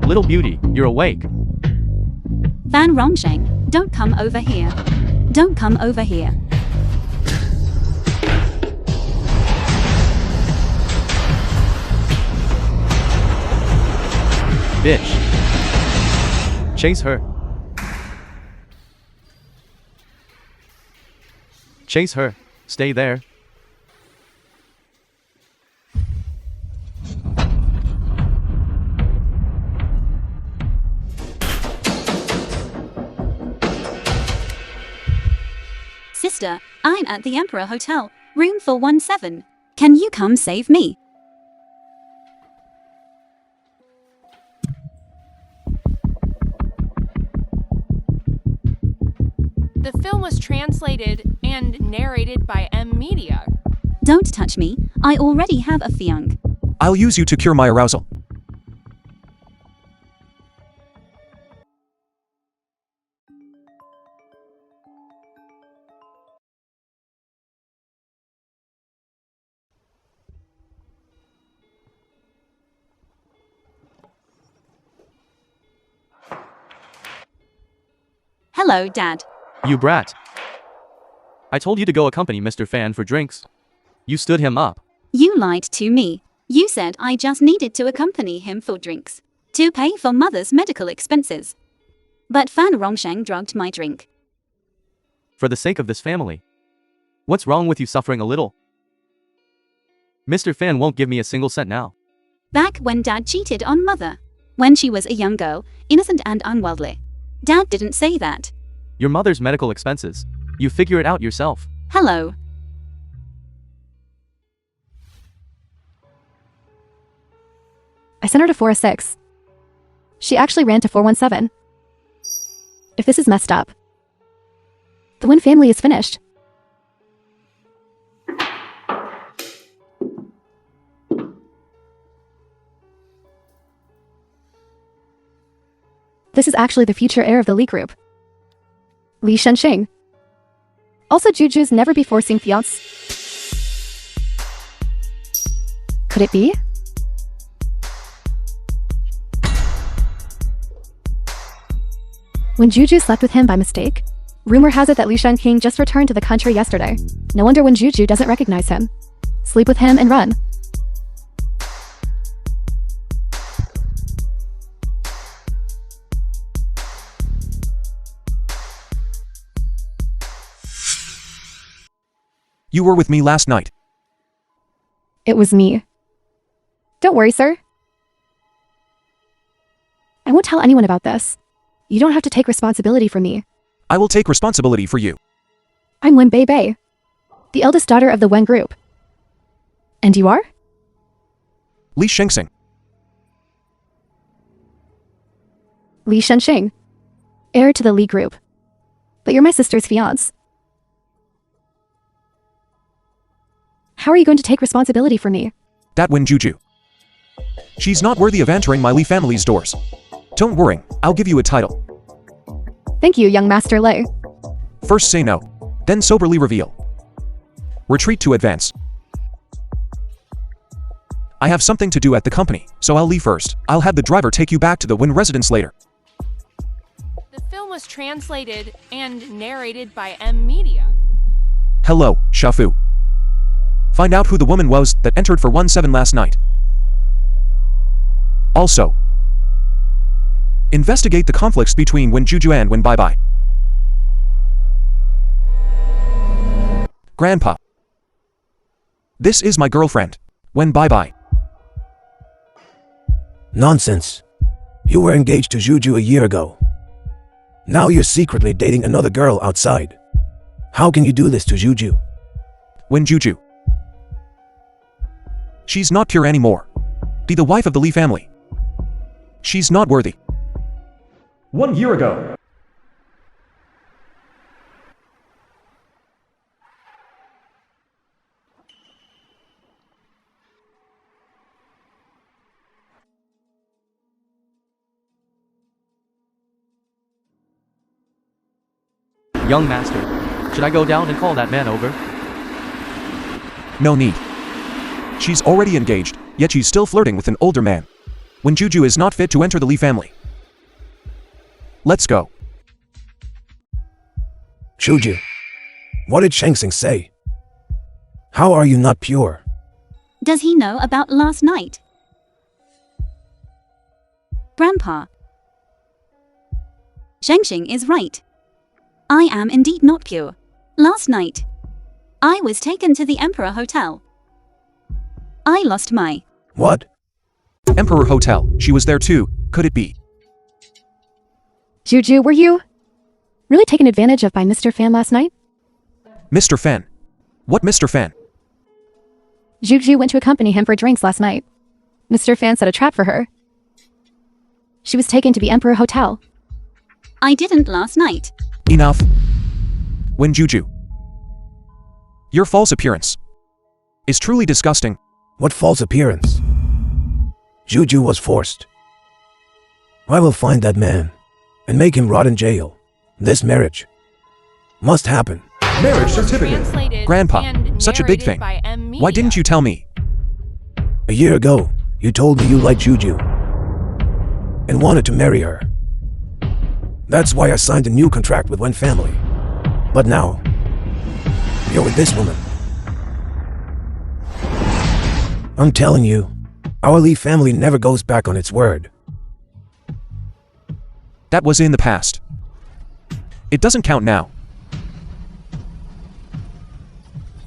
Little beauty, you're awake. Fan Rongsheng, don't come over here. Don't come over here. Bitch. Chase her. Chase her. Stay there. Sister, I'm at the Emperor Hotel, room 417. Can you come save me? The film was translated and narrated by M Media. Don't touch me, I already have a XUธ์NG. I'll use you to cure my arousal. Hello, Dad. You brat. I told you to go accompany Mr. Fan for drinks. You stood him up. You lied to me. You said I just needed to accompany him for drinks. To pay for mother's medical expenses. But Fan Rongsheng drugged my drink. For the sake of this family. What's wrong with you suffering a little? Mr. Fan won't give me a single cent now. Back when Dad cheated on mother. When she was a young girl, innocent and unworldly. Dad didn't say that. Your mother's medical expenses. You figure it out yourself. Hello. I sent her to 406. She actually ran to 417. If this is messed up, the Win family is finished. This is actually the future heir of the Li group. Li Shenxing. Also Juju's never before seen fiance. Could it be? When Juju slept with him by mistake? Rumor has it that Li Shenxing just returned to the country yesterday. No wonder when Juju doesn't recognize him. Sleep with him and run. You were with me last night. It was me. Don't worry, sir. I won't tell anyone about this. You don't have to take responsibility for me. I will take responsibility for you. I'm Wen Bei, the eldest daughter of the Wen group. And you are? Li Shenxing. Li Shenxing, heir to the Li group. But you're my sister's fiancé. How are you going to take responsibility for me? That Wen Juju. She's not worthy of entering my Li family's doors. Don't worry, I'll give you a title. Thank you, young Master Lei. First say no, then soberly reveal. Retreat to advance. I have something to do at the company, so I'll leave first. I'll have the driver take you back to the Wen residence later. The film was translated and narrated by M Media. Hello, Shafu. Find out who the woman was that entered for 17 last night. Also, investigate the conflicts between Wen Juju and Wen Bai. Grandpa. This is my girlfriend, Wen Bai. Nonsense. You were engaged to Juju a year ago. Now you're secretly dating another girl outside. How can you do this to Juju? Wen Juju. She's not pure anymore. Be the wife of the Li family. She's not worthy. 1 year ago. Young master. Should I go down and call that man over? No need. She's already engaged, yet she's still flirting with an older man. when Juju is not fit to enter the Lee family. Let's go. Juju, what did XU់NG say? How are you not pure? Does he know about last night? Grandpa. XU់NG is right. I am indeed not pure. Last night, I was taken to the Emperor Hotel. I lost my... What? Emperor Hotel, she was there too, could it be? Juju, were you really taken advantage of by Mr. Fan last night? Mr. Fan? What Mr. Fan? Juju went to accompany him for drinks last night. Mr. Fan set a trap for her. She was taken to the Emperor Hotel. I didn't last night. Enough. When Juju. Your false appearance is truly disgusting. What false appearance? Juju was forced. I will find that man and make him rot in jail. This marriage must happen. Marriage certificate. Translated Grandpa, and such a big narrated thing. by M Why didn't you tell me? A year ago, you told me you liked Juju and wanted to marry her. That's why I signed a new contract with one family. But now, you're with this woman. I'm telling you, our Lee family never goes back on its word. That was in the past. It doesn't count now.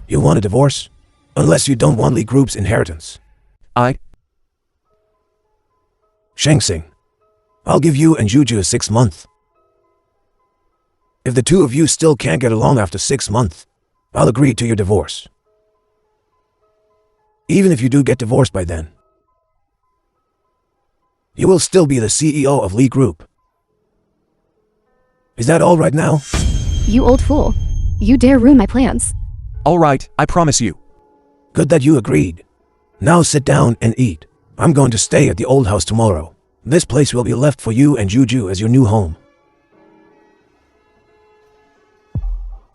You want a divorce? Unless you don't want Lee Group's inheritance. XU់NG, I'll give you and Juju a 6 month. If the two of you still can't get along after 6 months, I'll agree to your divorce. Even if you do get divorced by then, you will still be the CEO of Lee Group. Is that all right now? You old fool. You dare ruin my plans. All right, I promise you. Good that you agreed. Now sit down and eat. I'm going to stay at the old house tomorrow. This place will be left for you and Juju as your new home.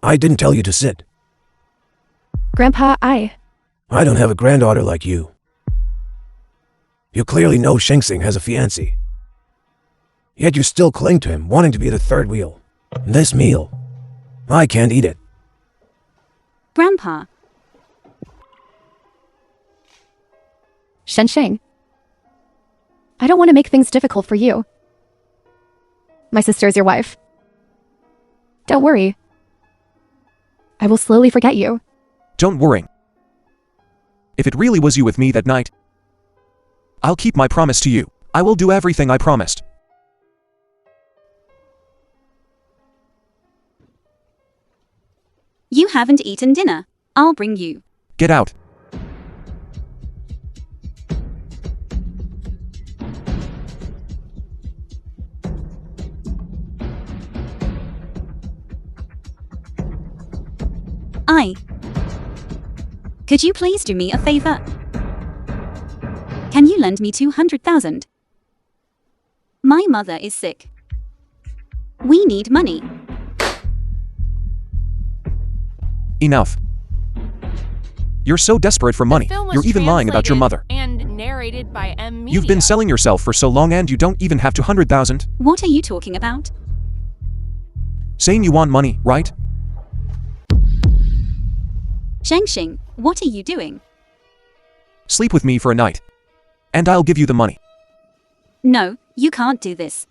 I didn't tell you to sit. Grandpa, I don't have a granddaughter like you. You clearly know XU់NG has a fiancé. Yet you still cling to him, wanting to be the third wheel. This meal, I can't eat it. Grandpa. XU់NG. I don't want to make things difficult for you. My sister is your wife. Don't worry. I will slowly forget you. Don't worry. If it really was you with me that night, I'll keep my promise to you. I will do everything I promised. You haven't eaten dinner. I'll bring you. Get out. Could you please do me a favor? Can you lend me 200,000? My mother is sick. We need money. Enough. You're so desperate for money. The film was You're even lying about your translated mother. And narrated by M Media. You've been selling yourself for so long and you don't even have 200,000. What are you talking about? Saying you want money, right? XU់NG, what are you doing? Sleep with me for a night. And I'll give you the money. No, you can't do this.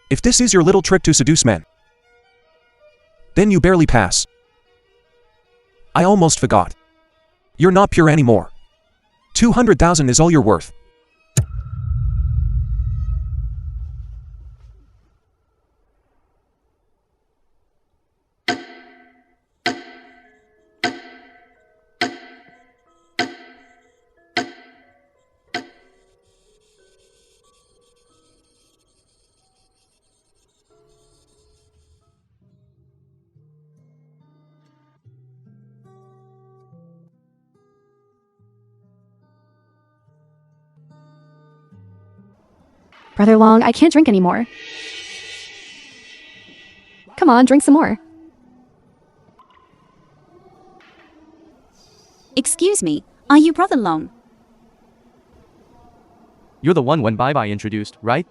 If this is your little trick to seduce men, then you barely pass. I almost forgot. You're not pure anymore. 200,000 is all you're worth. Brother Long, I can't drink anymore. Come on, drink some more. Excuse me, are you Brother Long? You're the one when Bye-Bye introduced, right?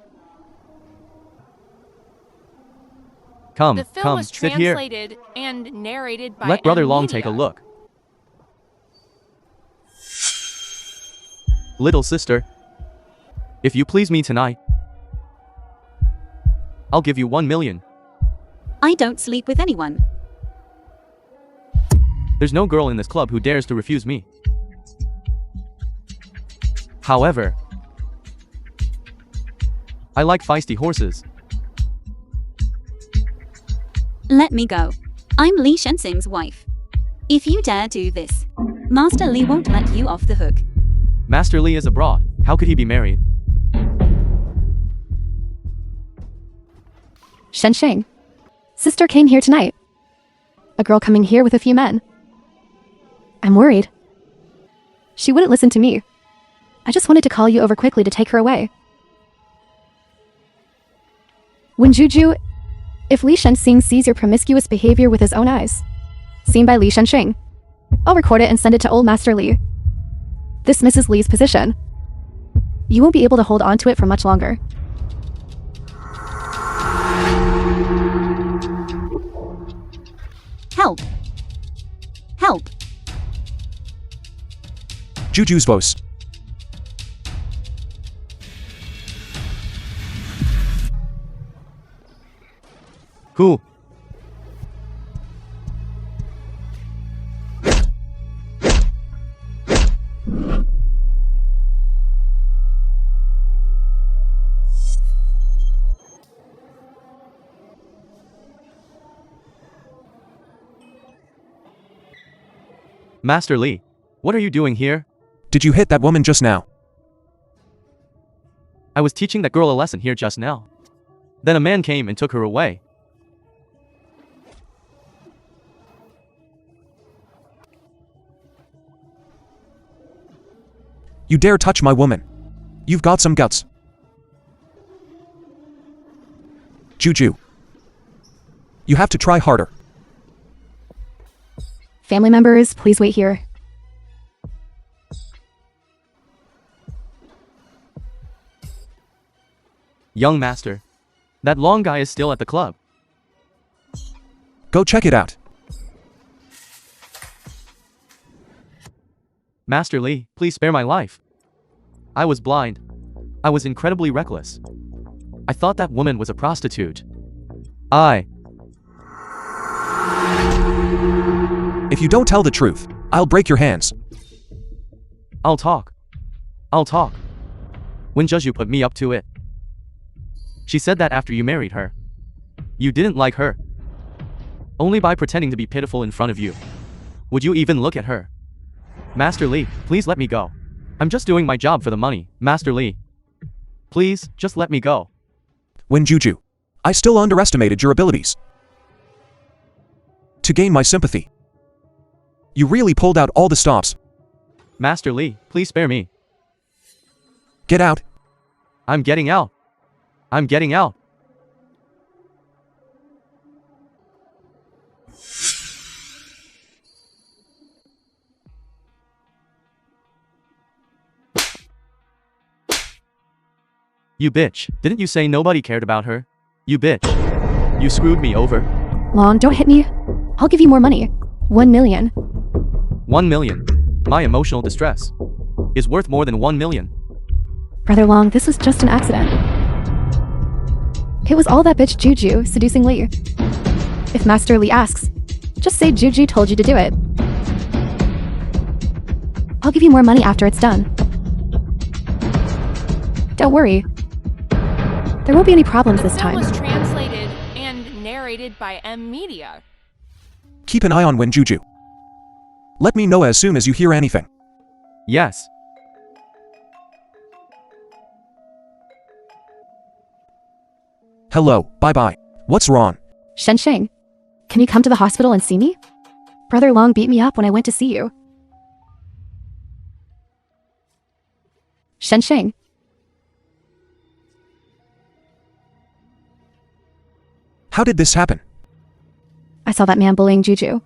Come, The film come, was sit here. translated and narrated by Let Brother M Long Media. take a look. Little sister, if you please me tonight, I'll give you 1 million. I don't sleep with anyone. There's no girl in this club who dares to refuse me. However, I like feisty horses. Let me go. I'm Li Shensing's wife. If you dare do this, Master Li won't let you off the hook. Master Li is abroad. How could he be married? Shensheng. Sister came here tonight. A girl coming here with a few men. I'm worried. She wouldn't listen to me. I just wanted to call you over quickly to take her away. When Juju, if Li Shensing sees your promiscuous behavior with his own eyes, seen by Li Shensheng, I'll record it and send it to old Master Li. This misses Li's position. You won't be able to hold on to it for much longer. Help! Help! Juju's boast. Cool. Master Li, what are you doing here? Did you hit that woman just now? I was teaching that girl a lesson here just now. Then a man came and took her away. You dare touch my woman. You've got some guts. Juju. You have to try harder. Family members, please wait here. Young master, that long guy is still at the club. Go check it out. Master Li, please spare my life. I was blind. I was incredibly reckless. I thought that woman was a prostitute. If you don't tell the truth, I'll break your hands. I'll talk. When Juju put me up to it. She said that after you married her. You didn't like her. Only by pretending to be pitiful in front of you. Would you even look at her? Master Li, please let me go. I'm just doing my job for the money, Master Li. Please, just let me go. When Juju, I still underestimated your abilities. To gain my sympathy. You really pulled out all the stops. Master Li, please spare me. Get out. I'm getting out. I'm getting out. You bitch, didn't you say nobody cared about her? You bitch. You screwed me over. Long, don't hit me. I'll give you more money. 1 million. 1 million. My emotional distress is worth more than 1 million. Brother Long, this was just an accident. It was all that bitch Juju seducing Li. If Master Li asks, just say Juju told you to do it. I'll give you more money after it's done. Don't worry. There won't be any problems this The film time. was translated and narrated by M Media. Keep an eye on Wen Juju. Let me know as soon as you hear anything. Yes. Hello, bye-bye. What's wrong? Shensheng, can you come to the hospital and see me? Brother Long beat me up when I went to see you. Shensheng. How did this happen? I saw that man bullying Juju.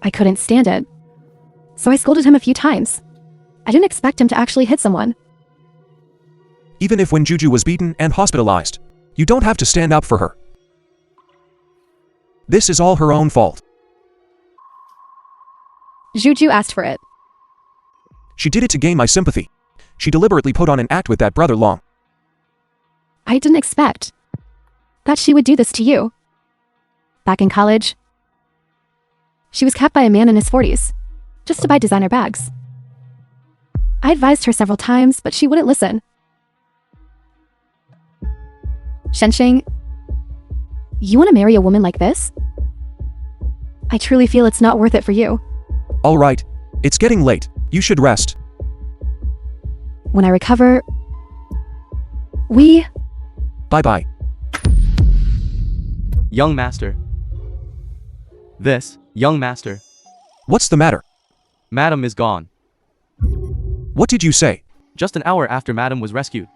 I couldn't stand it. So I scolded him a few times. I didn't expect him to actually hit someone. Even if when Juju was beaten and hospitalized, you don't have to stand up for her. This is all her own fault. Juju asked for it. She did it to gain my sympathy. She deliberately put on an act with that brother Long. I didn't expect that she would do this to you. Back in college, she was kept by a man in his 40s, just to buy designer bags. I advised her several times, but she wouldn't listen. XU榎G, you want to marry a woman like this? I truly feel it's not worth it for you. All right, it's getting late. You should rest. When I recover, we... Bye-bye. Young master. This, young master. What's the matter? Madam is gone. What did you say? Just an hour after Madam was rescued.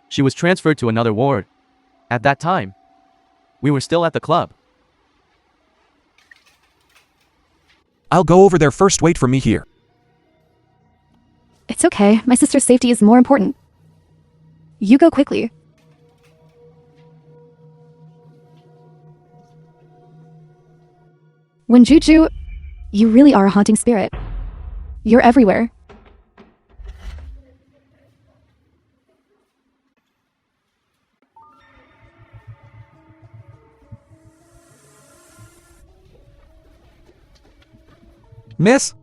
She was transferred to another ward. At that time, we were still at the club. I'll go over there first. Wait for me here. It's okay. My sister's safety is more important. You go quickly. When Juju, you really are a haunting spirit. You're everywhere. Miss,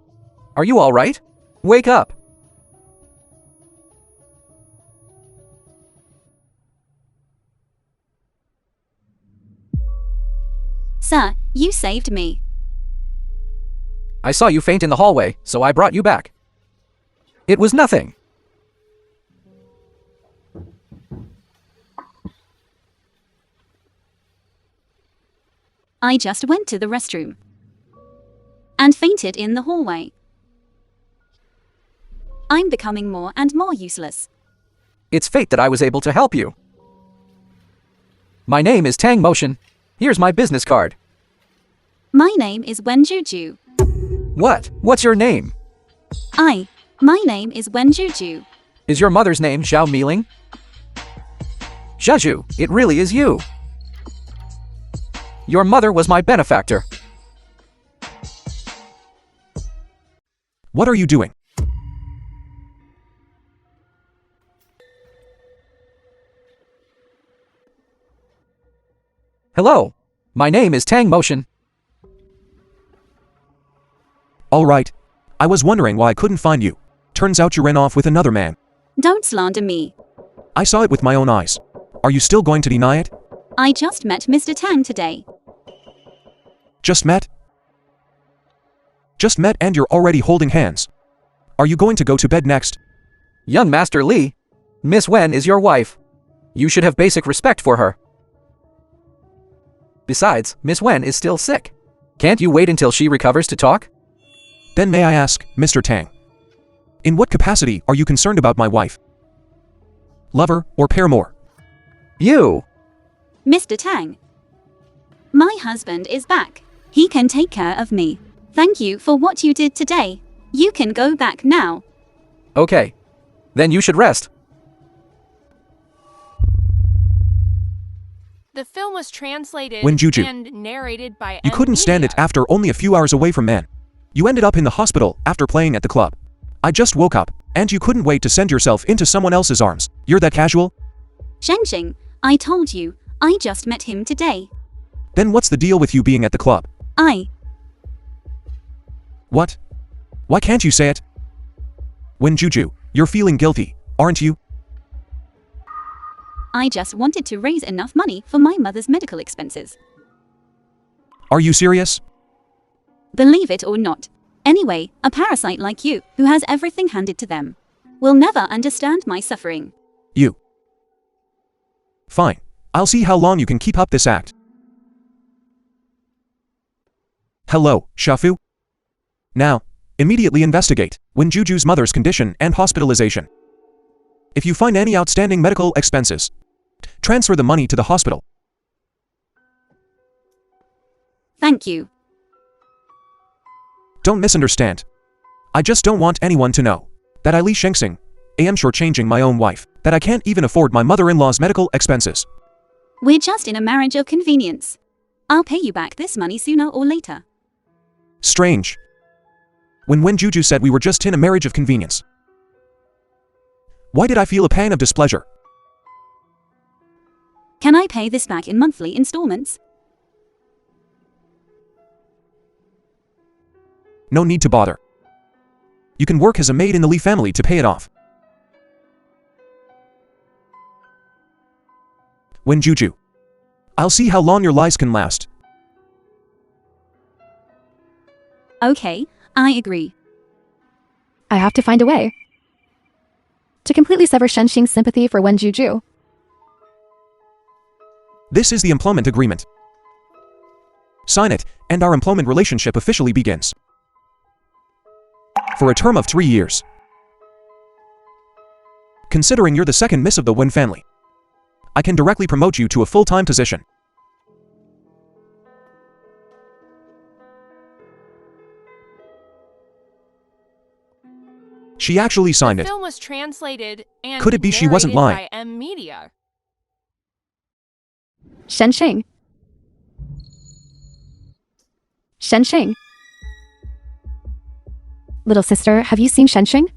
are you all right? Wake up. Sir, you saved me. I saw you faint in the hallway, so I brought you back. It was nothing. I just went to the restroom and fainted in the hallway. I'm becoming more and more useless. It's fate that I was able to help you. My name is Tang Motion. Here's my business card. My name is Wen Juju. What? What's your name? My name is Wen Juju. Is your mother's name Xiao Miling? Zhaju, it really is you. Your mother was my benefactor. What are you doing? Hello. My name is Tang Motion. All right. I was wondering why I couldn't find you. Turns out you ran off with another man. Don't slander me. I saw it with my own eyes. Are you still going to deny it? I just met Mr. Tang today. Just met? Just met and you're already holding hands. Are you going to go to bed next? Young Master Li, Miss Wen is your wife. You should have basic respect for her. Besides, Miss Wen is still sick. Can't you wait until she recovers to talk? Then may I ask, Mr. Tang, in what capacity are you concerned about my wife? Lover or paramour? You! Mr. Tang, my husband is back. He can take care of me. Thank you for what you did today. You can go back now. Okay. Then you should rest. The film was translated When Juju, and narrated by you couldn't stand it after only a few hours away from man. You ended up in the hospital after playing at the club. I just woke up, and you couldn't wait to send yourself into someone else's arms. You're that casual? XU榎G, I told you, I just met him today. Then what's the deal with you being at the club? What? Why can't you say it? When Juju, you're feeling guilty, aren't you? I just wanted to raise enough money for my mother's medical expenses. Are you serious? Believe it or not. Anyway, a parasite like you, who has everything handed to them, will never understand my suffering. You. Fine. I'll see how long you can keep up this act. Hello, Shafu? Now, immediately investigate Wen Juju's mother's condition and hospitalization. If you find any outstanding medical expenses, transfer the money to the hospital. Thank you. Don't misunderstand. I just don't want anyone to know that I Li Shengxing am shortchanging my own wife, that I can't even afford my mother-in-law's medical expenses. We're just in a marriage of convenience. I'll pay you back this money sooner or later. Strange. When Juju said we were just in a marriage of convenience, why did I feel a pang of displeasure? Can I pay this back in monthly installments? No need to bother. You can work as a maid in the Li family to pay it off. When Juju, I'll see how long your lies can last. Okay, I agree. I have to find a way to completely sever Shenxing's sympathy for Wen Juju. This is the employment agreement. Sign it, and our employment relationship officially begins. For a term of 3 years. Considering you're the second miss of the Wen family, I can directly promote you to a full-time position. She actually signed The it. film was translated and Could it be she wasn't narrated lying? by Media. Shenxing. Shenxing. Little sister, have you seen Shenxing?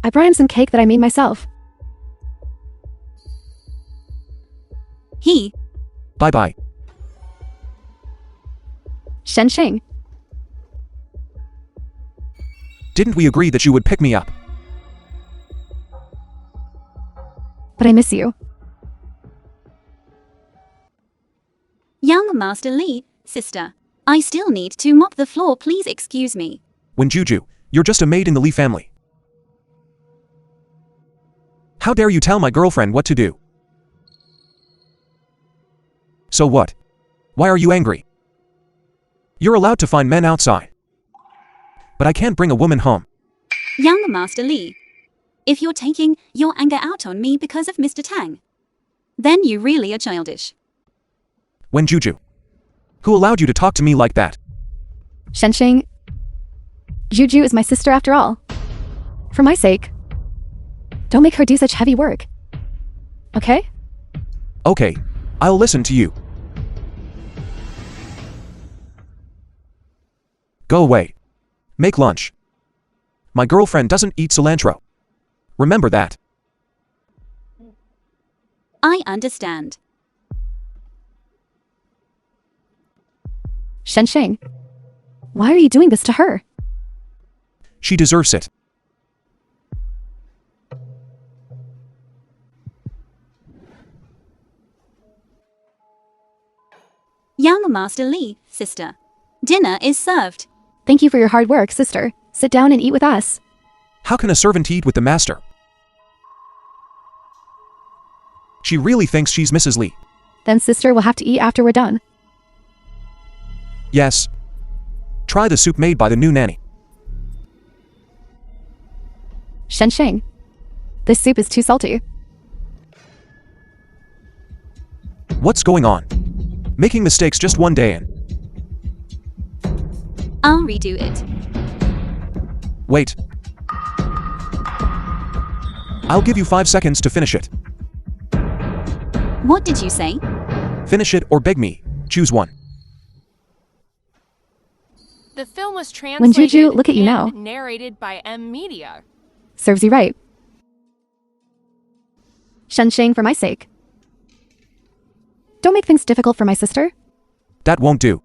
I brought him some cake that I made myself. He. Bye-bye. Shenxing. Didn't we agree that you would pick me up? But I miss you. Young Master Li, sister. I still need to mop the floor, please excuse me. When Juju, you're just a maid in the Li family. How dare you tell my girlfriend what to do? So what? Why are you angry? You're allowed to find men outside. But I can't bring a woman home. Young Master Li. If you're taking your anger out on me because of Mr. Tang, then you really are childish. When Juju, who allowed you to talk to me like that? Shenxing. Juju is my sister after all. For my sake, don't make her do such heavy work. Okay? Okay, I'll listen to you. Go away. Make lunch. My girlfriend doesn't eat cilantro. Remember that. I understand. Shenxing. Why are you doing this to her? She deserves it. Young Master Li, sister. Dinner is served. Thank you for your hard work, sister. Sit down and eat with us. How can a servant eat with the master? She really thinks she's Mrs. Li. Then sister will have to eat after we're done. Yes. Try the soup made by the new nanny. Shenxing. This soup is too salty. What's going on? Making mistakes just one day in. I'll redo it. Wait. I'll give you 5 seconds to finish it. What did you say? Finish it or beg me. Choose one. The film was translated When Juju, look at you now. and narrated by Media. Serves you right. Shenxing, for my sake. Don't make things difficult for my sister. That won't do.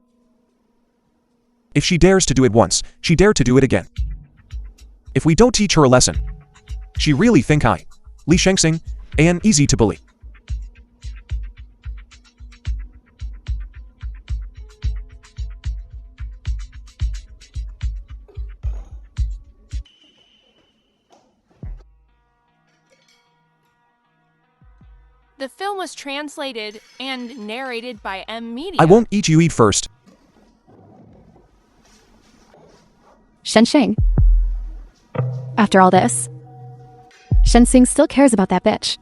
If she dares to do it once, she dare to do it again. If we don't teach her a lesson, she really think I, Li Shengxing, am easy to bully. The film was translated and narrated by Media. I won't eat, you eat first. Shenxing. After all this, Shenxing still cares about that bitch.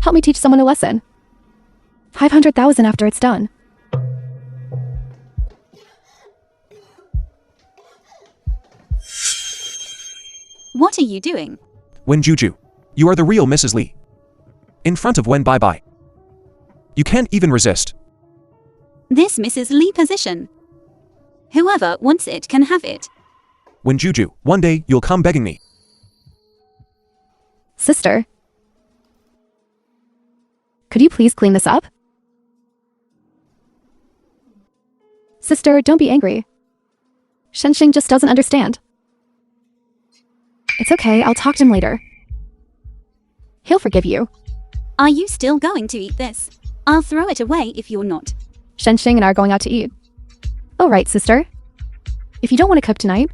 Help me teach someone a lesson. 500,000 after it's done. What are you doing? Wen Juju, you are the real Mrs. Lee. In front of Wen bye-bye. You can't even resist. This Mrs. Lee position. Whoever wants it can have it. Wen Juju, one day you'll come begging me. Sister. Could you please clean this up? Sister, don't be angry. Shenxing just doesn't understand. It's okay, I'll talk to him later. He'll forgive you. Are you still going to eat this? I'll throw it away if you're not. Shenxing and I are going out to eat. All right, sister. If you don't want to cook tonight,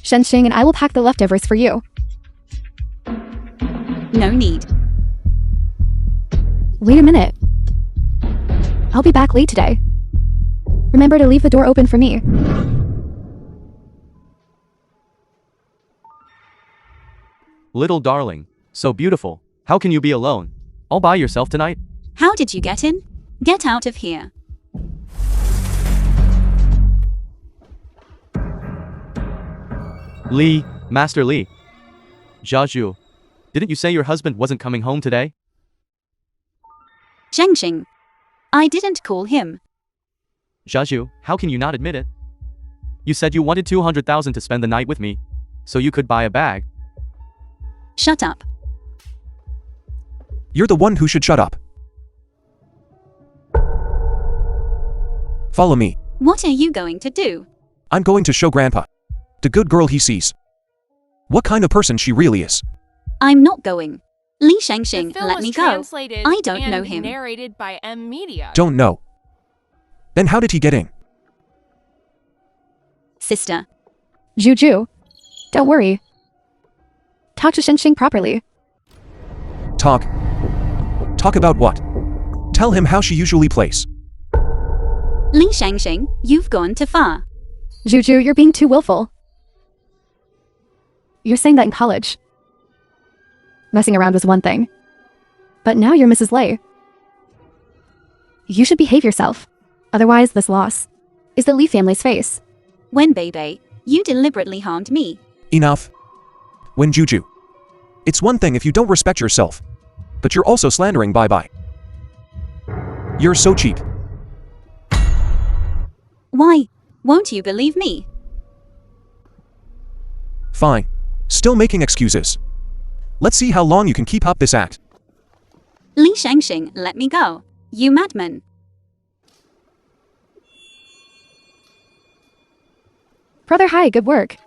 Shenxing and I will pack the leftovers for you. No need. Wait a minute. I'll be back late today. Remember to leave the door open for me. Little darling, so beautiful. How can you be alone? All by yourself tonight? How did you get in? Get out of here. Lee, Master Lee. Jiaju, didn't you say your husband wasn't coming home today? Shenxing. I didn't call him. Jiaju, how can you not admit it? You said you wanted 200,000 to spend the night with me, so you could buy a bag. Shut up. You're the one who should shut up. Follow me. What are you going to do? I'm going to show Grandpa the good girl he sees. What kind of person she really is. I'm not going. Li The Shenxing, film let was me go. translated I don't and know him. narrated by M Media. Don't know. Then how did he get in? Sister. Juju. Don't worry. Talk to Shenxing properly. Talk. Talk about what? Tell him how she usually plays. Li Shenxing, you've gone too far. Juju, you're being too willful. You're saying that in college. Messing around was one thing. But now you're Mrs. Lei. You should behave yourself. Otherwise, this loss is the Lee family's face. When baby, you deliberately harmed me. Enough. Wen Juju. It's one thing if you don't respect yourself, but you're also slandering bye-bye. You're so cheap. Why? Won't you believe me? Fine. Still making excuses. Let's see how long you can keep up this act. Li Shenxing, let me go. You madman. Brother, hi, good work.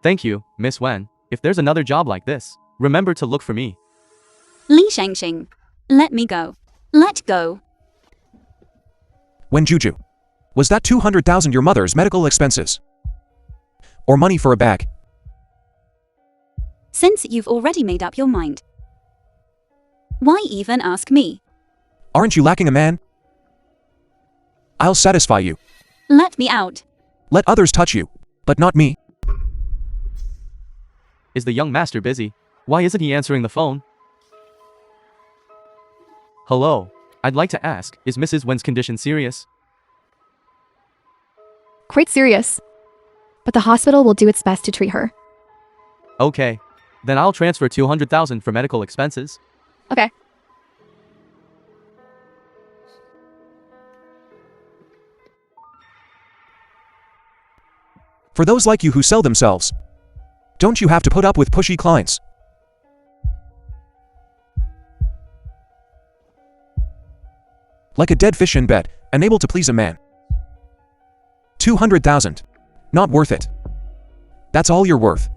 Thank you, Miss Wen. If there's another job like this, remember to look for me. Li Shenxing, let me go. Let go. Wen Juju. Was that 200,000 your mother's medical expenses? Or money for a bag? Since you've already made up your mind, why even ask me? Aren't you lacking a man? I'll satisfy you. Let me out. Let others touch you, but not me. Is the young master busy? Why isn't he answering the phone? Hello. I'd like to ask, is Mrs. Wen's condition serious? Quite serious. But the hospital will do its best to treat her. Okay. Then I'll transfer 200,000 for medical expenses. Okay. For those like you who sell themselves, don't you have to put up with pushy clients? Like a dead fish in bed, unable to please a man. 200,000. Not worth it. That's all you're worth.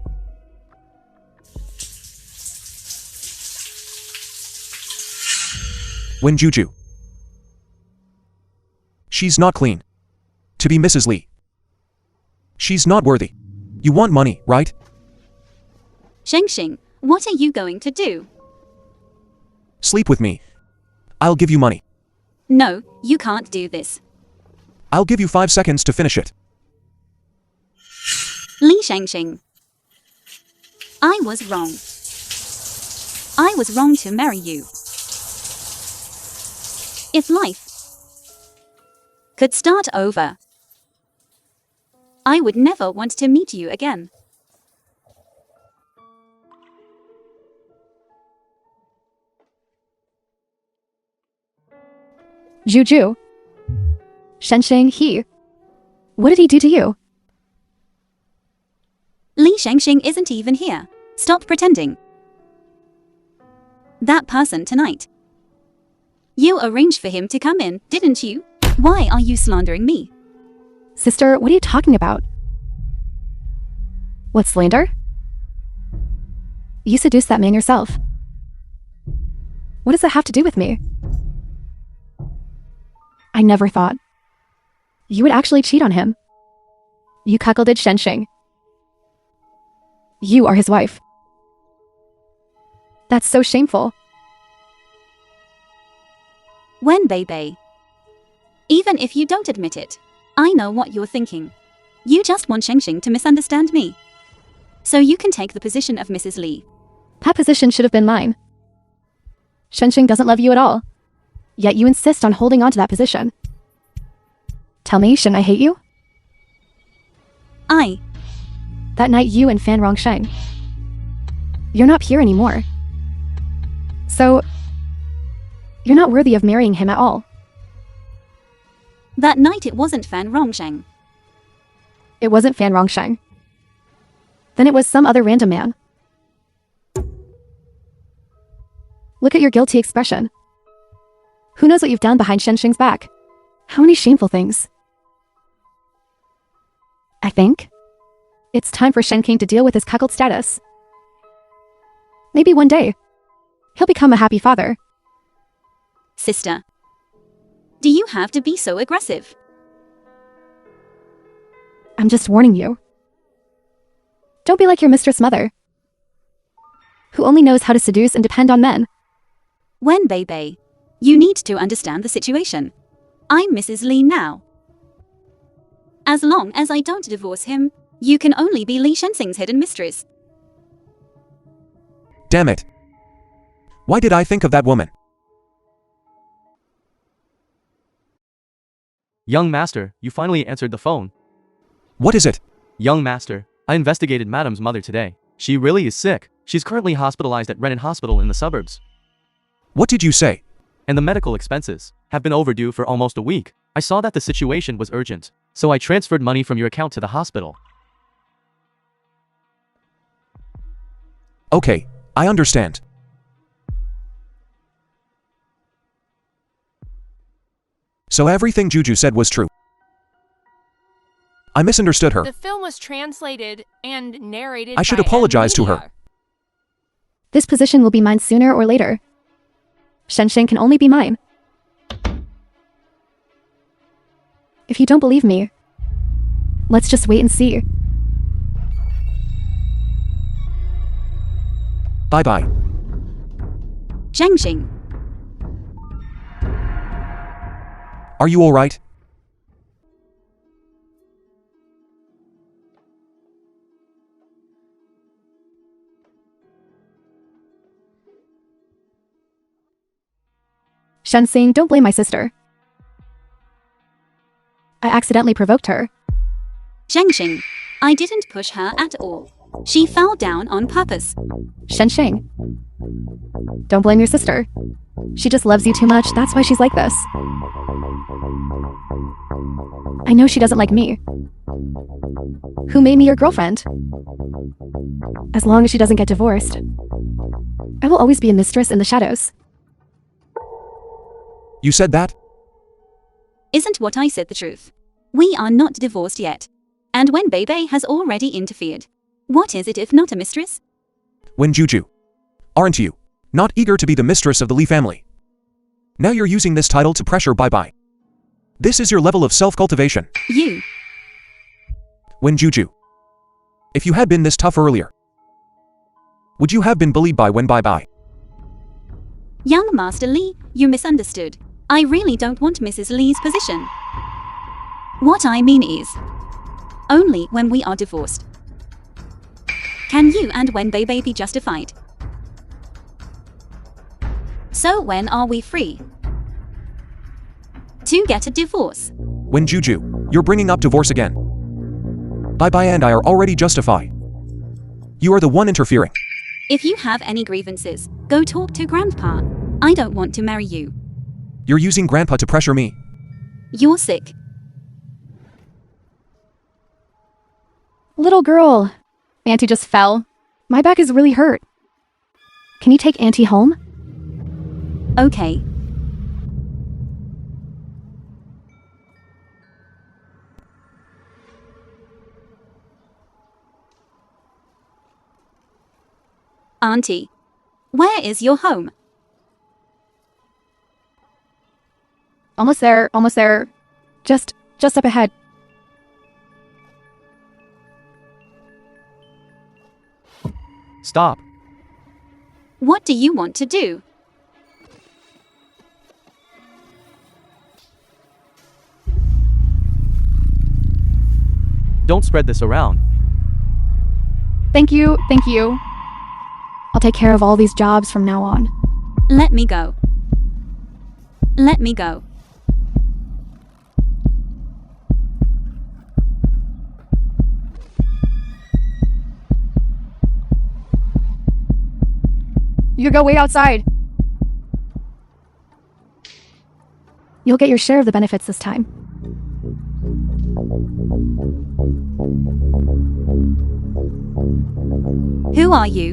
Wen Juju. She's not clean. To be Mrs. Lee. She's not worthy. You want money, right? Shenxing, what are you going to do? Sleep with me. I'll give you money. No, you can't do this. I'll give you 5 seconds to finish it. Li Shenxing. I was wrong. I was wrong to marry you. If life could start over, I would never want to meet you again. Juju. Shenxing, what did he do to you? Li Shengxing isn't even here. Stop pretending. That person tonight. You arranged for him to come in, didn't you? Why are you slandering me? Sister, what are you talking about? What slander? You seduced that man yourself. What does that have to do with me? I never thought you would actually cheat on him. You cuckolded Shenxing. You are his wife. That's so shameful. Wen Bei. Even if you don't admit it, I know what you're thinking. You just want Shengxing to misunderstand me. So you can take the position of Mrs. Li. That position should have been mine. Shenxing doesn't love you at all. Yet you insist on holding on to that position. Tell me, shouldn't I hate you? That night you and Fan Rongsheng. You're not pure anymore. So, you're not worthy of marrying him at all. That night it wasn't Fan Rongsheng. It wasn't Fan Rongsheng. Then it was some other random man. Look at your guilty expression. Who knows what you've done behind Shenxing's back? How many shameful things. I think it's time for Shen King to deal with his cuckold status. Maybe one day, he'll become a happy father. Sister, do you have to be so aggressive? I'm just warning you. Don't be like your mistress mother, who only knows how to seduce and depend on men. Wen Bei, you need to understand the situation. I'm Mrs. Li now. As long as I don't divorce him, you can only be Li Shengxing's hidden mistress. Damn it. Why did I think of that woman? Young master, you finally answered the phone. What is it? Young master, I investigated madam's mother today. She really is sick. She's currently hospitalized at Renan Hospital in the suburbs. What did you say? And the medical expenses have been overdue for almost a week. I saw that the situation was urgent, so I transferred money from your account to the hospital. Okay, I understand. So everything Juju said was true. I misunderstood her. The film was translated and narrated I should by apologize to her. Media. This position will be mine sooner or later. Shenxing can only be mine. If you don't believe me, let's just wait and see. Bye-bye. Shengxing, Are you alright? Shenxing, don't blame my sister. I accidentally provoked her. Shengxing, I didn't push her at all. She fell down on purpose. Shenxing, don't blame your sister. She just loves you too much, that's why she's like this. I know she doesn't like me. Who made me your girlfriend? As long as she doesn't get divorced, I will always be a mistress in the shadows. You said that? Isn't what I said the truth? We are not divorced yet. And Wen Bei has already interfered. What is it if not a mistress? When Juju. Aren't you not eager to be the mistress of the Li family? Now you're using this title to pressure Bye-Bye. This is your level of self-cultivation. You. When Juju. If you had been this tough earlier, would you have been bullied by Wen Bye-Bye? Young Master Li, you misunderstood. I really don't want Mrs. Li's position. What I mean is, only when we are divorced can you and Wen Bei be justified. So when are we free to get a divorce? When Juju, you're bringing up divorce again. Bye-bye and I are already justify. You are the one interfering. If you have any grievances, go talk to Grandpa. I don't want to marry you. You're using Grandpa to pressure me. You're sick. Little girl. Auntie just fell. My back is really hurt. Can you take Auntie home? Okay. Auntie, where is your home? Almost there, almost there. Just up ahead. Stop. What do you want to do? Don't spread this around. Thank you, thank you. I'll take care of all these jobs from now on. Let me go. Let me go. You go wait outside. You'll get your share of the benefits this time. Who are you?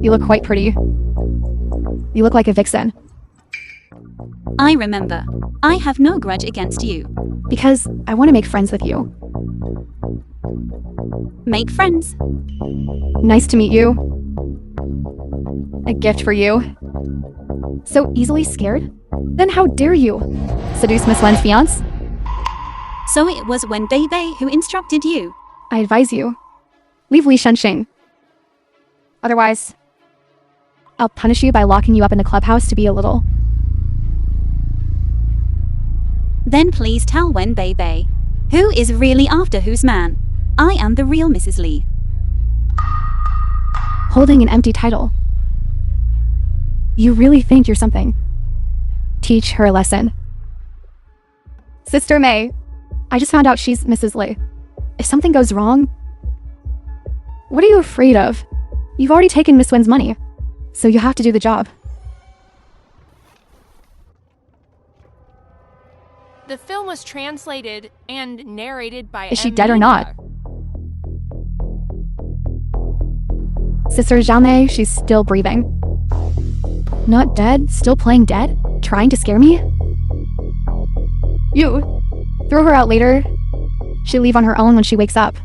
You look quite pretty. You look like a vixen. I remember. I have no grudge against you. Because I want to make friends with you. Make friends. Nice to meet you. A gift for you. So easily scared? Then how dare you seduce Miss Len's fiance? So it was Wen Bei who instructed you. I advise you, leave Li Shenxing. Otherwise, I'll punish you by locking you up in a clubhouse to be a little. Then please tell Wen Bei who is really after whose man. I am the real Mrs. Li. Holding an empty title. You really think you're something. Teach her a lesson. Sister May, I just found out she's Mrs. Li. If something goes wrong, what are you afraid of? You've already taken Miss Wen's money, so you have to do the job. The film was translated and narrated by Is she dead or not? Sister Zhao Mei, she's still breathing. Not dead? Still playing dead? Trying to scare me? You! Throw her out later. She'll leave on her own when she wakes up.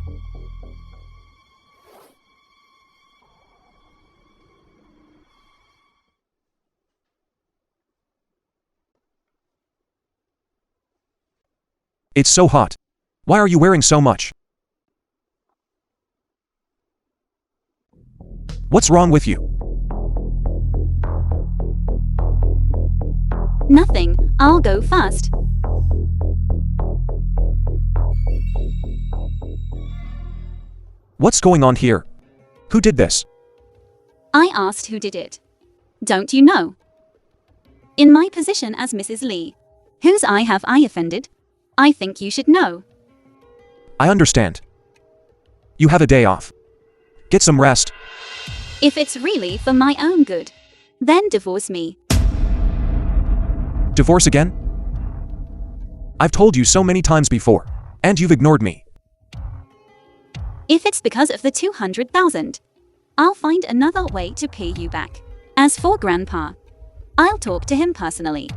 It's so hot. Why are you wearing so much? What's wrong with you? Nothing. I'll go first. What's going on here? Who did this? I asked who did it. Don't you know? In my position as Mrs. Li, whose eye have I offended? I think you should know. I understand. You have a day off. Get some rest. If it's really for my own good, then divorce me. Divorce again? I've told you so many times before, and you've ignored me. If it's because of the 200,000, I'll find another way to pay you back. As for Grandpa, I'll talk to him personally.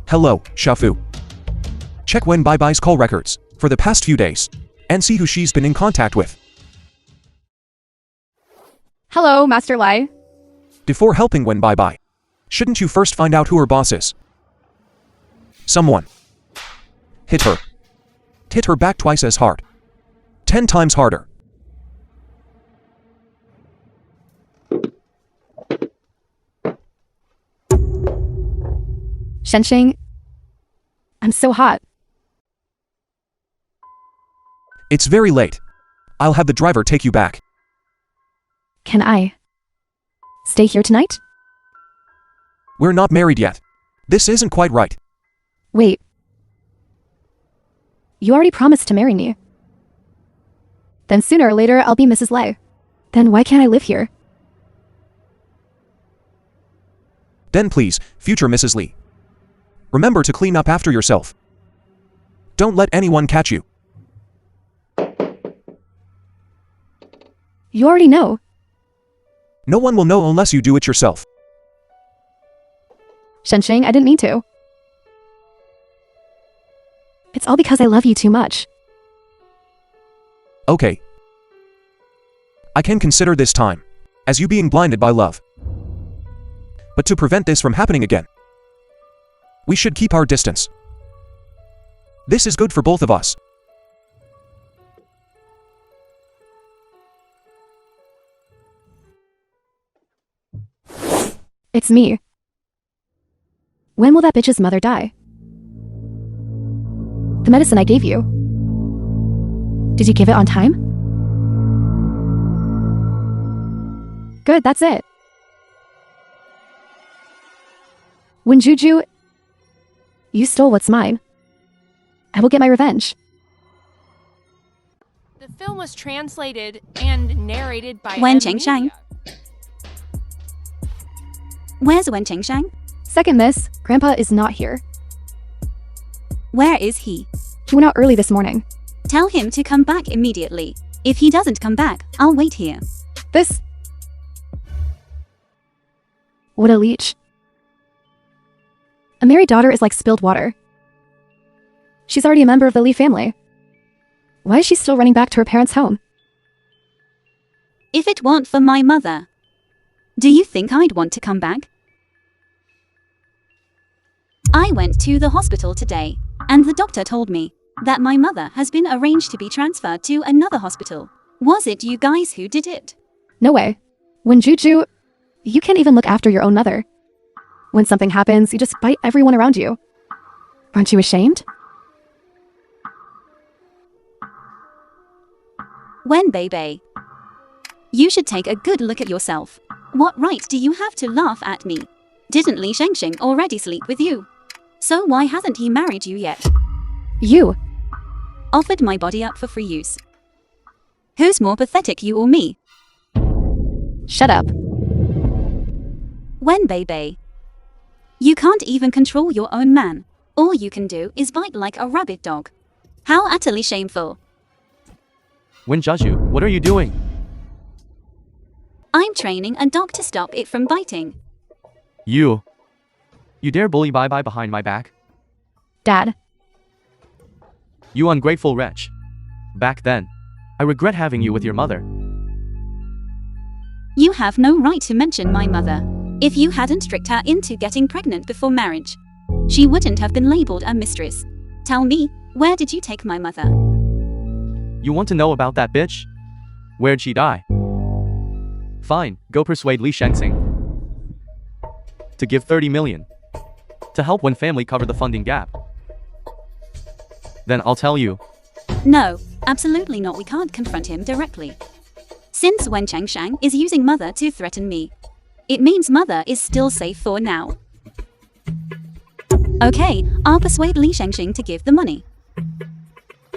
Hello, Shafu. Check Wen Bai's call records for the past few days and see who she's been in contact with. Hello, Master Lai. Before helping Wen Bai, shouldn't you first find out who her boss is? Someone. Hit her. Hit her back twice as hard. 10 times harder. Shenxing, I'm so hot. It's very late. I'll have the driver take you back. Can I stay here tonight? We're not married yet. This isn't quite right. Wait. You already promised to marry me. Then sooner or later, I'll be Mrs. Lei. Then why can't I live here? Then please, future Mrs. Lee. Remember to clean up after yourself. Don't let anyone catch you. You already know. No one will know unless you do it yourself. XU榎NG, I didn't mean to. It's all because I love you too much. Okay. I can consider this time as you being blinded by love. But to prevent this from happening again, we should keep our distance. This is good for both of us. It's me. When will that bitch's mother die? The medicine I gave you. Did you give it on time? Good, that's it. When Juju, you stole what's mine. I will get my revenge. The film was translated and narrated by Wen M Chengshang. Media. Where's Wen Chengshang? Second, miss, Grandpa is not here. Where is he? He went out early this morning. Tell him to come back immediately. If he doesn't come back, I'll wait here. This... What a leech. A married daughter is like spilled water. She's already a member of the Lee family. Why is she still running back to her parents' home? If it weren't for my mother, do you think I'd want to come back? I went to the hospital today, and the doctor told me that my mother has been arranged to be transferred to another hospital. Was it you guys who did it? No way. When Juju, you can't even look after your own mother. When something happens, you just bite everyone around you. Aren't you ashamed? Wen Bebe, you should take a good look at yourself. What right do you have to laugh at me? Didn't Li Shengxing already sleep with you? So why hasn't he married you yet? You. Offered my body up for free use. Who's more pathetic, you or me? Shut up. Wen Bebe, you can't even control your own man. All you can do is bite like a rabid dog. How utterly shameful. Wen Jiaju, what are you doing? I'm training a dog to stop it from biting. You dare bully Bye Bye behind my back? Dad. You ungrateful wretch. Back then, I regret having you with your mother. You have no right to mention my mother. If you hadn't tricked her into getting pregnant before marriage, she wouldn't have been labeled a mistress. Tell me, where did you take my mother? You want to know about that bitch? Where'd she die? Fine, go persuade Li Shengxing to give 30 million to help Wen family cover the funding gap. Then I'll tell you. No, absolutely not. We can't confront him directly. Since Wen Chengshang is using mother to threaten me, it means mother is still safe for now. Okay, I'll persuade Li Shengxing to give the money.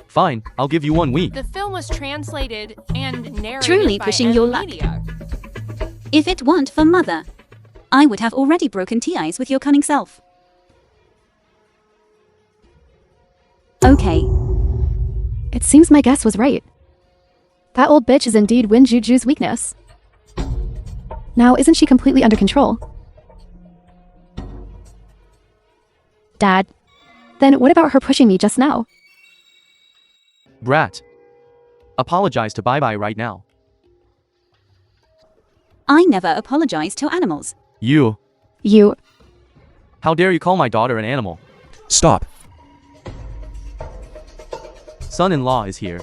Fine, I'll give you 1 week. The film was translated and narrated Truly by pushing M your luck. Media. If it weren't for mother, I would have already broken ties with your cunning self. Okay, It seems my guess was right. That old bitch is indeed Wen Juju's weakness. Now, isn't she completely under control? Dad. Then what about her pushing me just now? Brat. Apologize to Bye Bye right now. I never apologize to animals. You. You. How dare you call my daughter an animal? Stop. Son-in-law is here.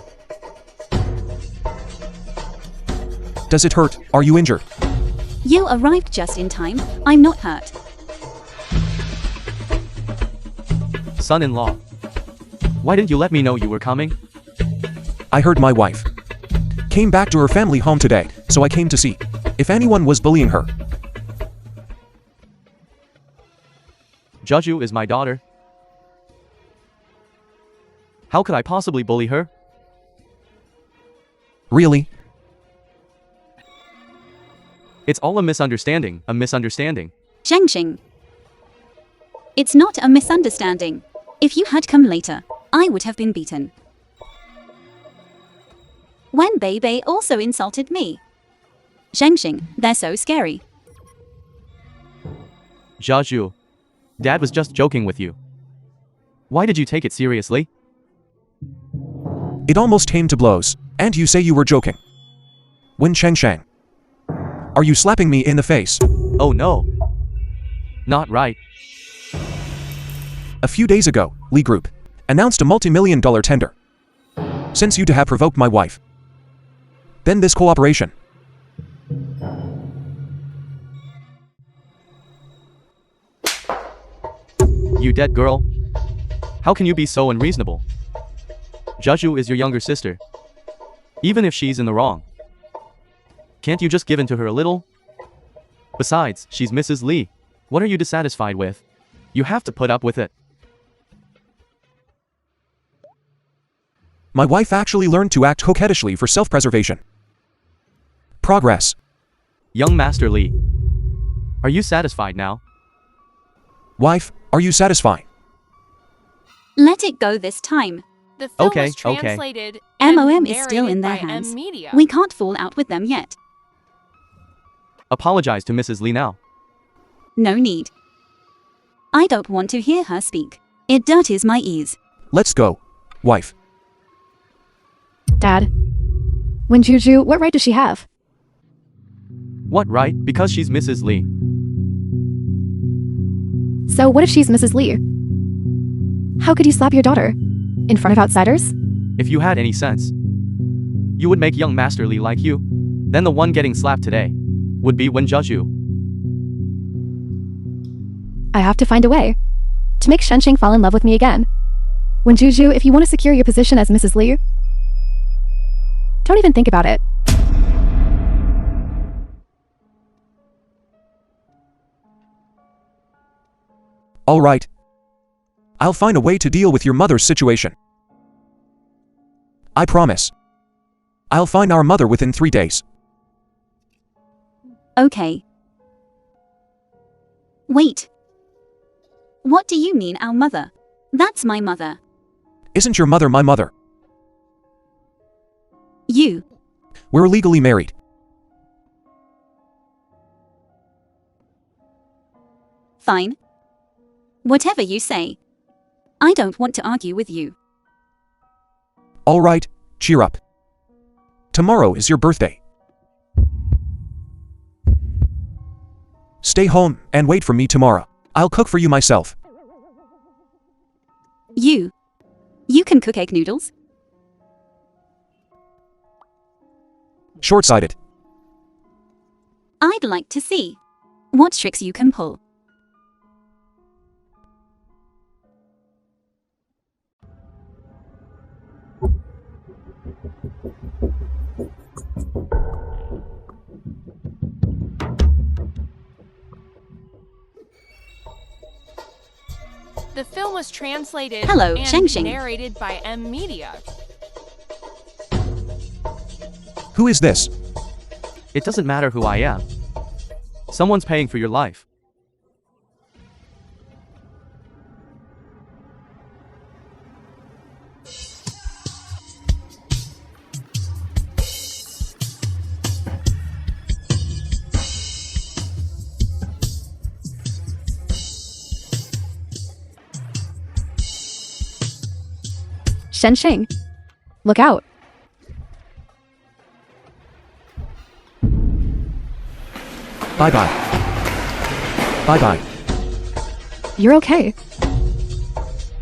Does it hurt? Are you injured? You arrived just in time. I'm not hurt. Son-in-law. Why didn't you let me know you were coming? I heard my wife came back to her family home today, so I came to see. if anyone was bullying her. Jeju is my daughter. How could I possibly bully her? Really? It's all a misunderstanding, a misunderstanding. XU់. It's not a misunderstanding. If you had come later, I would have been beaten. When Bebe also insulted me. XU់, they're so scary. Jeju, Dad was just joking with you. Why did you take it seriously? It almost came to blows, and you say you were joking. When Shang. Are you slapping me in the face? Oh no. Not right. A few days ago, Lee Group announced a multi-million-dollar tender. Since you to have provoked my wife. Then this cooperation. You dead girl. How can you be so unreasonable? Jeju is your younger sister. Even if she's in the wrong. Can't you just give in to her a little? Besides, she's Mrs. Lee. What are you dissatisfied with? You have to put up with it. My wife actually learned to act coquettishly for self-preservation. Progress. Young Master Lee. Are you satisfied now? Wife, are you satisfied? Let it go this time. The film Okay, was okay. translated and MOM is still in their narrated by hands. Media. We can't fall out with them yet. Apologize to Mrs. Lee now. No need. I don't want to hear her speak. It dirties my ears. Let's go, wife. Dad. When Juju, what right does she have? What right? Because she's Mrs. Lee. So what if she's Mrs. Lee? How could you slap your daughter? In front of outsiders? If you had any sense, you would make young Master Lee like you. Then the one getting slapped today would be Wen Jeju. I have to find a way to make XU់fall in love with me again. When Juju, if you want to secure your position as Mrs. Lee, don't even think about it. All right. I'll find a way to deal with your mother's situation. I promise. I'll find our mother within 3 days. Okay. Wait. What do you mean, our mother? That's my mother. Isn't your mother my mother? You. We're legally married. Fine. Whatever you say. I don't want to argue with you. All right, cheer up. Tomorrow is your birthday. Stay home and wait for me tomorrow. I'll cook for you myself. You can cook egg noodles? Short-sighted. I'd like to see what tricks you can pull. The film was translated Hello, and XU់. narrated by Media. Who is this? It doesn't matter who I am. Someone's paying for your life. XU់. Look out. Bye-bye. Bye-bye. You're okay.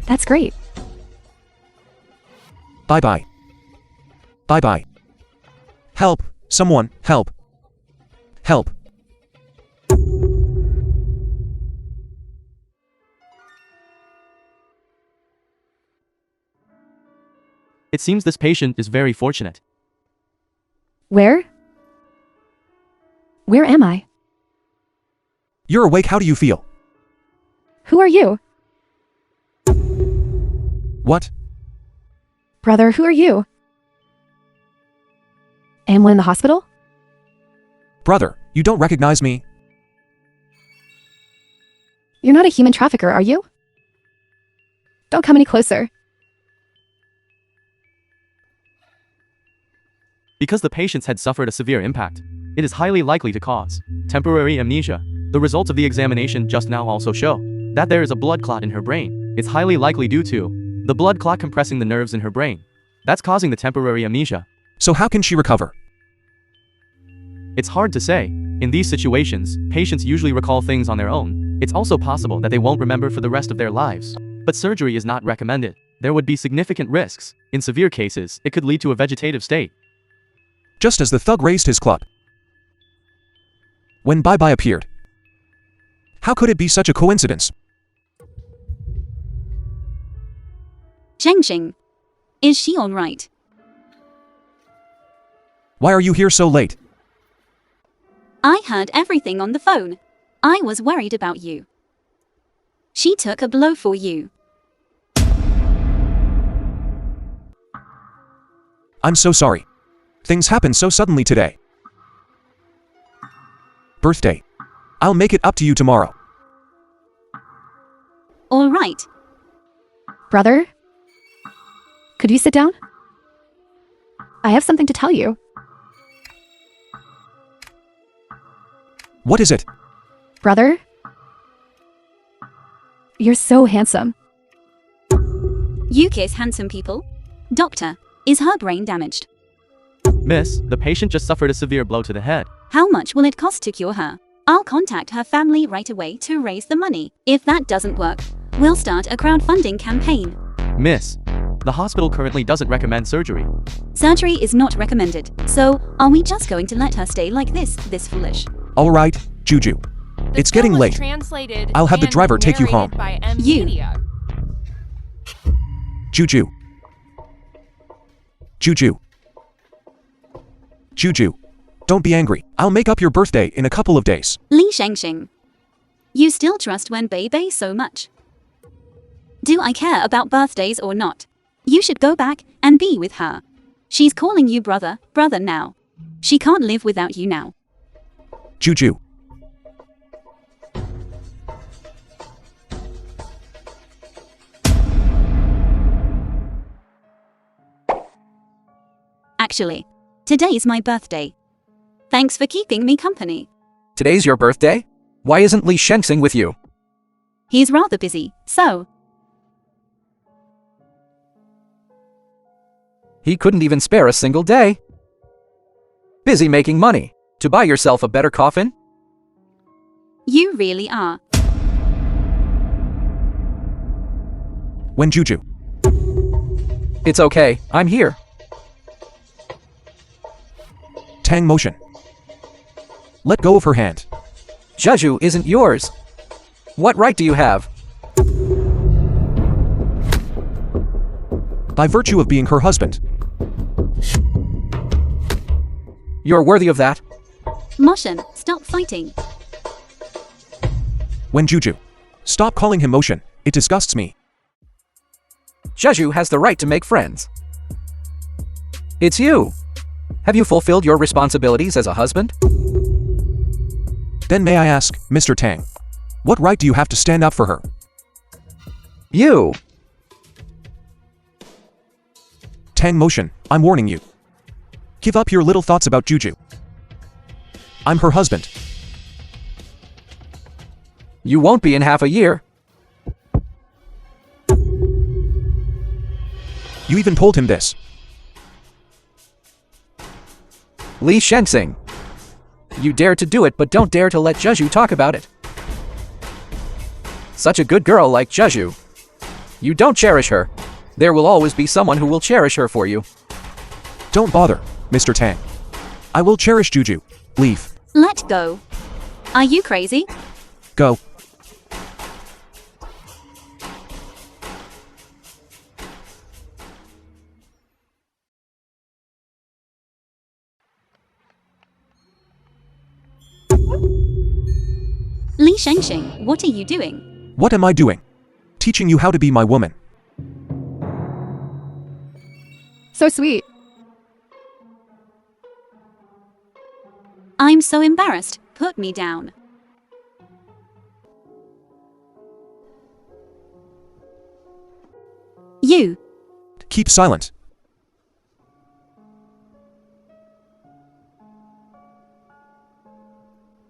That's great. Bye-bye. Bye-bye. Help! Someone, help! Help! It seems this patient is very fortunate. Where? Where am I? You're awake, how do you feel? Who are you? What? Brother, who are you? Am I in the hospital? Brother, you don't recognize me? You're not a human trafficker, are you? Don't come any closer. Because the patient's had suffered a severe impact, it is highly likely to cause temporary amnesia. The results of the examination just now also show that there is a blood clot in her brain. It's highly likely due to the blood clot compressing the nerves in her brain. That's causing the temporary amnesia. So how can she recover? It's hard to say. In these situations, patients usually recall things on their own. It's also possible that they won't remember for the rest of their lives. But surgery is not recommended. There would be significant risks. In severe cases, it could lead to a vegetative state. Just as the thug raised his club. When Bye-Bye appeared. How could it be such a coincidence? XU់is she all right? Why are you here so late? I heard everything on the phone. I was worried about you. She took a blow for you. I'm so sorry. Things happened so suddenly today. Birthday. I'll make it up to you tomorrow. All right. Brother? Could you sit down? I have something to tell you. What is it? Brother? You're so handsome. You kiss handsome people? Doctor, is her brain damaged? Miss, the patient just suffered a severe blow to the head. How much will it cost to cure her? I'll contact her family right away to raise the money. If that doesn't work, we'll start a crowdfunding campaign. Miss, the hospital currently doesn't recommend surgery. Surgery is not recommended. So, are we just going to let her stay like this foolish? All right, Juju. The It's film getting was late. translated I'll have the and driver take you home. narrated by M. You. Media. Juju. Juju. Juju. Don't be angry. I'll make up your birthday in a couple of days. Li XU់. You still trust Wen Beibei so much? Do I care about birthdays or not? You should go back and be with her. She's calling you brother now. She can't live without you now. Juju. Actually, today's my birthday. Thanks for keeping me company. Today's your birthday? Why isn't Li XU់with you? He's rather busy, so He couldn't even spare a single day. Busy making money. To buy yourself a better coffin? you really are. When Juju. It's okay, I'm here. Tang motion. Let go of her hand. Jeju isn't yours. What right do you have? By virtue of being her husband. You're worthy of that. Motion, stop fighting. When Juju. Stop calling him motion. It disgusts me. Jeju has the right to make friends. It's you. Have you fulfilled your responsibilities as a husband? Then may I ask, Mr. Tang. What right do you have to stand up for her? You. Tang motion, I'm warning you. Give up your little thoughts about Juju. I'm her husband. You won't be in half a year. You even told him this. Li XU់. You dare to do it, but don't dare to let Jeju talk about it. Such a good girl like Jeju. You don't cherish her. There will always be someone who will cherish her for you. Don't bother, Mr. Tang. I will cherish Juju. Leave. Let go. Are you crazy? Go. Li Shengxing, what are you doing? What am I doing? Teaching you how to be my woman. So sweet. I'm so embarrassed. Put me down. You. Keep silent.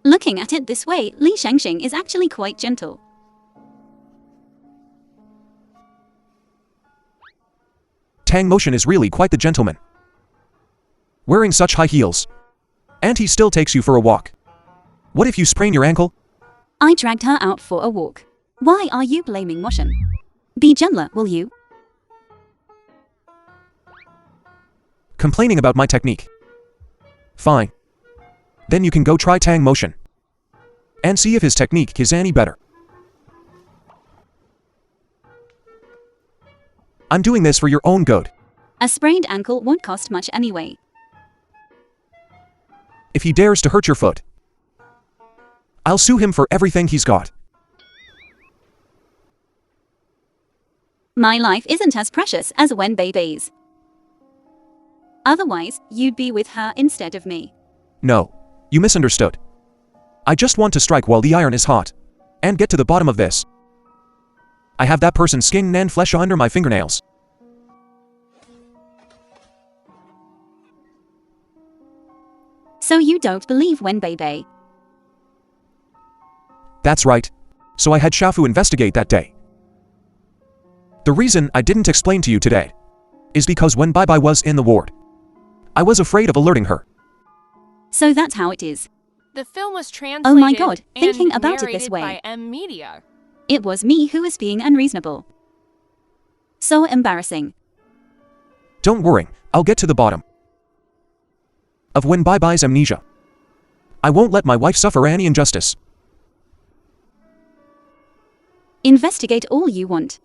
Looking at it this way, Li Shengxing is actually quite gentle. Tang Motion is really quite the gentleman. Wearing such high heels. And he still takes you for a walk. What if you sprain your ankle? I dragged her out for a walk. Why are you blaming motion? Be gentler, will you? Complaining about my technique. Fine. Then you can go try Tang Motion. And see if his technique is any better. I'm doing this for your own good. A sprained ankle won't cost much anyway. If he dares to hurt your foot, I'll sue him for everything he's got. My life isn't as precious as Wen Bei's. Otherwise, you'd be with her instead of me. No, you misunderstood. I just want to strike while the iron is hot. And get to the bottom of this. I have that person's skin and flesh under my fingernails. So you don't believe Wen Bei? That's right. So I had Shafu investigate that day. The reason I didn't explain to you today is because when Bai was in the ward, I was afraid of alerting her. So that's how it is. The film was translated Oh my God, thinking and about it this narrated way. by M Media. It was me who was being unreasonable. So embarrassing. Don't worry, I'll get to the bottom of when Bai's amnesia. I won't let my wife suffer any injustice. Investigate all you want.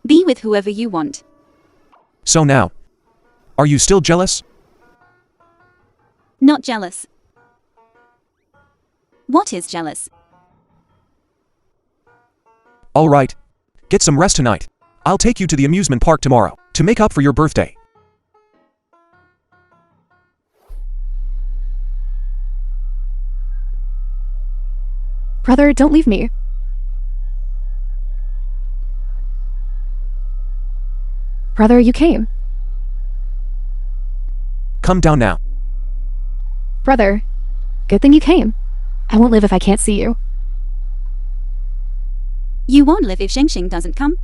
Be with whoever you want. So now, are you still jealous? Not jealous. What is jealous? All right. Get some rest tonight. I'll take you to the amusement park tomorrow to make up for your birthday. Brother, don't leave me. Brother, you came. Come down now. Brother, good thing you came. I won't live if I can't see you. You won't live if Shengxing doesn't come.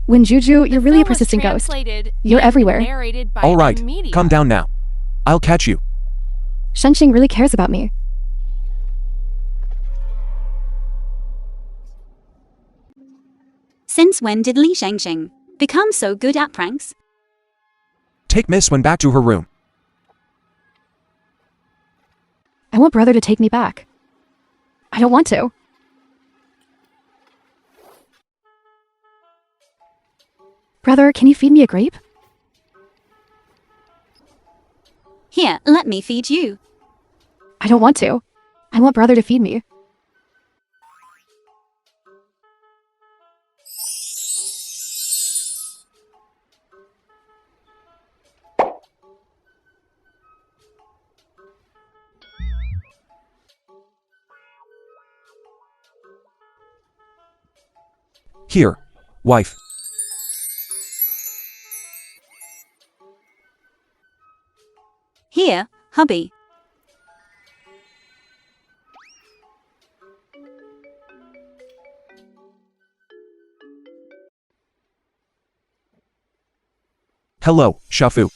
When Juju, you're The really a film was persistent ghost. translated You're and everywhere. narrated by All right, M Media. come down now. I'll catch you. Shengxing really cares about me. Since when did Li Shengxing become so good at pranks? Take Miss Wen back to her room. I want brother to take me back. I don't want to. Brother, can you feed me a grape? Here, let me feed you. I don't want to. I want brother to feed me. Here, wife. Here, hubby. Hello, Shafu.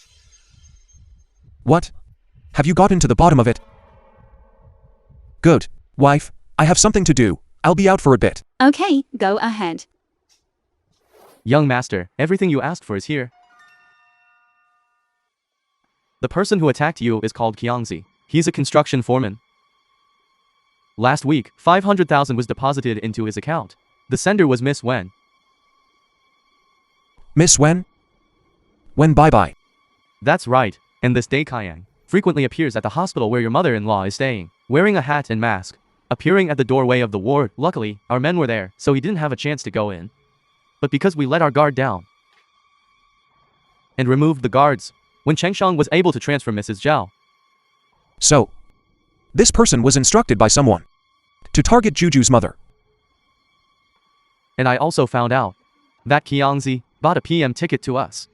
What? Have you gotten to the bottom of it? Good, wife. I have something to do. I'll be out for a bit. Okay, go ahead. Young master, everything you asked for is here. The person who attacked you is called XUธ์NG. He's a construction foreman. Last week, 500,000 was deposited into his account. The sender was Miss Wen. Miss Wen? Wen bye. That's right, and this day Kaiyang frequently appears at the hospital where your mother-in-law is staying, wearing a hat and mask. appearing at the doorway of the ward. Luckily, our men were there, so he didn't have a chance to go in. But because we let our guard down and removed the guards, when XUธ์NG was able to transfer Mrs. Zhao. So, this person was instructed by someone to target Juju's mother. And I also found out that XUธ์NG bought a PM ticket to us.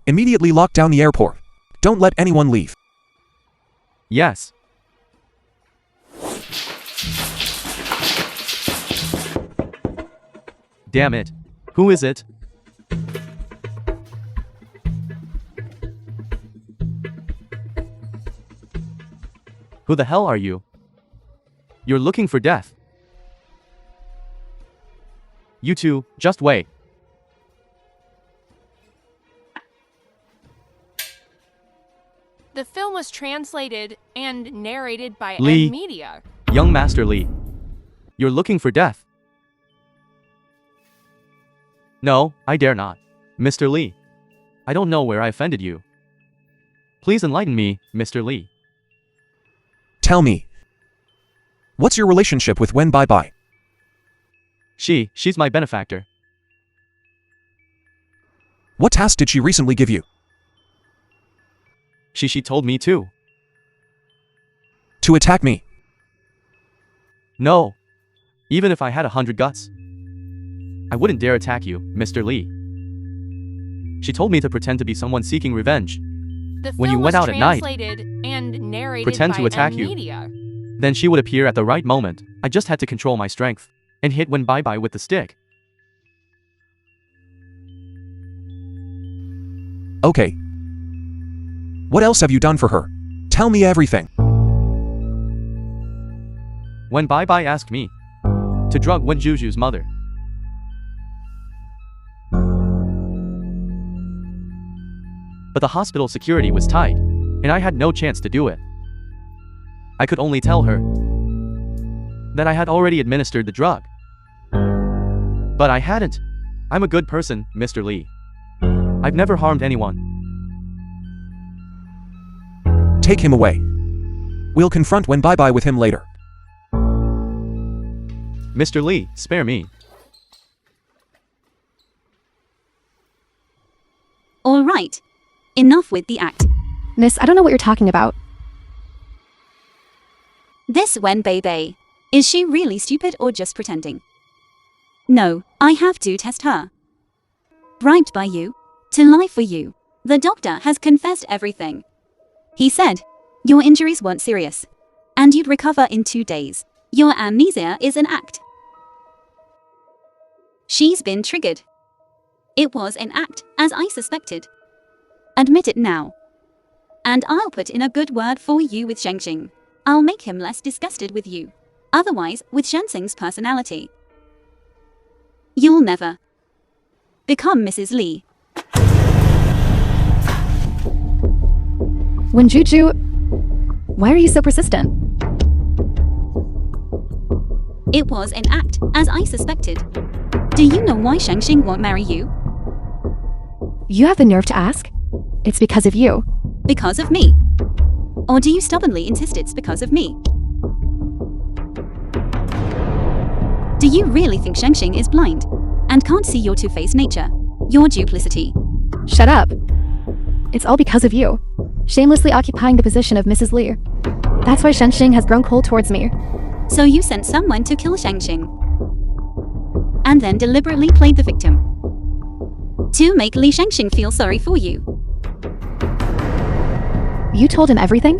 Immediately lock down the airport. Don't let anyone leave. Yes. Damn it. Who is it? Who the hell are you? You're looking for death. You two, just wait. The film was translated and narrated by Lee. Media. Young Master Lee. You're looking for death. No, I dare not. Mr. Lee. I don't know where I offended you. Please enlighten me, Mr. Lee. Tell me. What's your relationship with Wen Bai Bai? She's my benefactor. What task did she recently give you? She told me to. To attack me. No. Even if I had 100 guts, I wouldn't dare attack you, Mr. Lee. She told me to pretend to be someone seeking revenge. The When you film went was out at night, translated and narrated pretend by to attack you. Media. Then she would appear at the right moment. I just had to control my strength and hit Wen Bai Bai with the stick. Okay. What else have you done for her? Tell me everything. Wen Bai Bai asked me to drug Wen Juju's mother. But the hospital security was tight, and I had no chance to do it. I could only tell her that I had already administered the drug. But I hadn't. I'm a good person, Mr. Lee. I've never harmed anyone. Take him away. We'll confront Wen Bai Bai with him later. Mr. Lee, spare me. All right. Enough with the act. Miss, I don't know what you're talking about. This Wen Bai Bai. Is she really stupid or just pretending? No, I have to test her. Bribed by you. To lie for you. The doctor has confessed everything. He said, your injuries weren't serious. And you'd recover in 2 days. Your amnesia is an act. She's been triggered. It was an act, as I suspected. Admit it now. And I'll put in a good word for you with XUธ์NG. I'll make him less disgusted with you. Otherwise, with XUธ์Ng's personality, you'll never become Mrs. Lee. When Juju... Why are you so persistent? It was an act, as I suspected. Do you know why XUธ์won't marry you? You have the nerve to ask? It's because of you. Because of me? Or do you stubbornly insist it's because of me? Do you really think XUธ์is blind and can't see your two-faced nature, your duplicity? Shut up. It's all because of you. Shamelessly occupying the position of Mrs. Lee. That's why XUธ์has grown cold towards me. So you sent someone to kill XUธ์and then deliberately played the victim to make Li XUธ์feel sorry for you. You told him everything?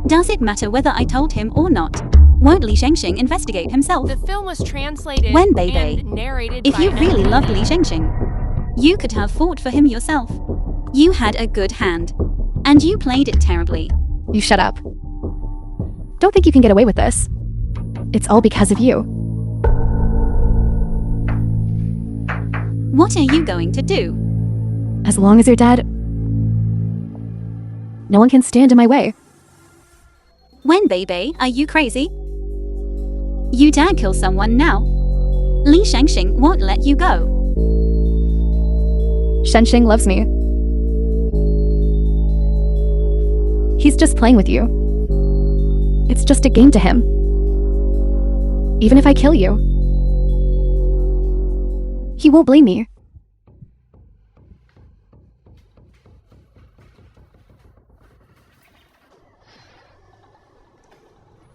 Does it matter whether I told him or not? Won't Li XUธ์investigate himself? The film was translated Wen Bai Bai, and narrated if by you really Media. loved Li XUธ์, you could have fought for him yourself. You had a good hand, and you played it terribly. You shut up. Don't think you can get away with this. It's all because of you. What are you going to do? As long as you're dead, no one can stand in my way. Wen Bai Bai, are you crazy? You dare kill someone now? Li XUธ์won't let you go. XUธ์loves me. He's just playing with you. It's just a game to him. Even if I kill you, he won't blame me.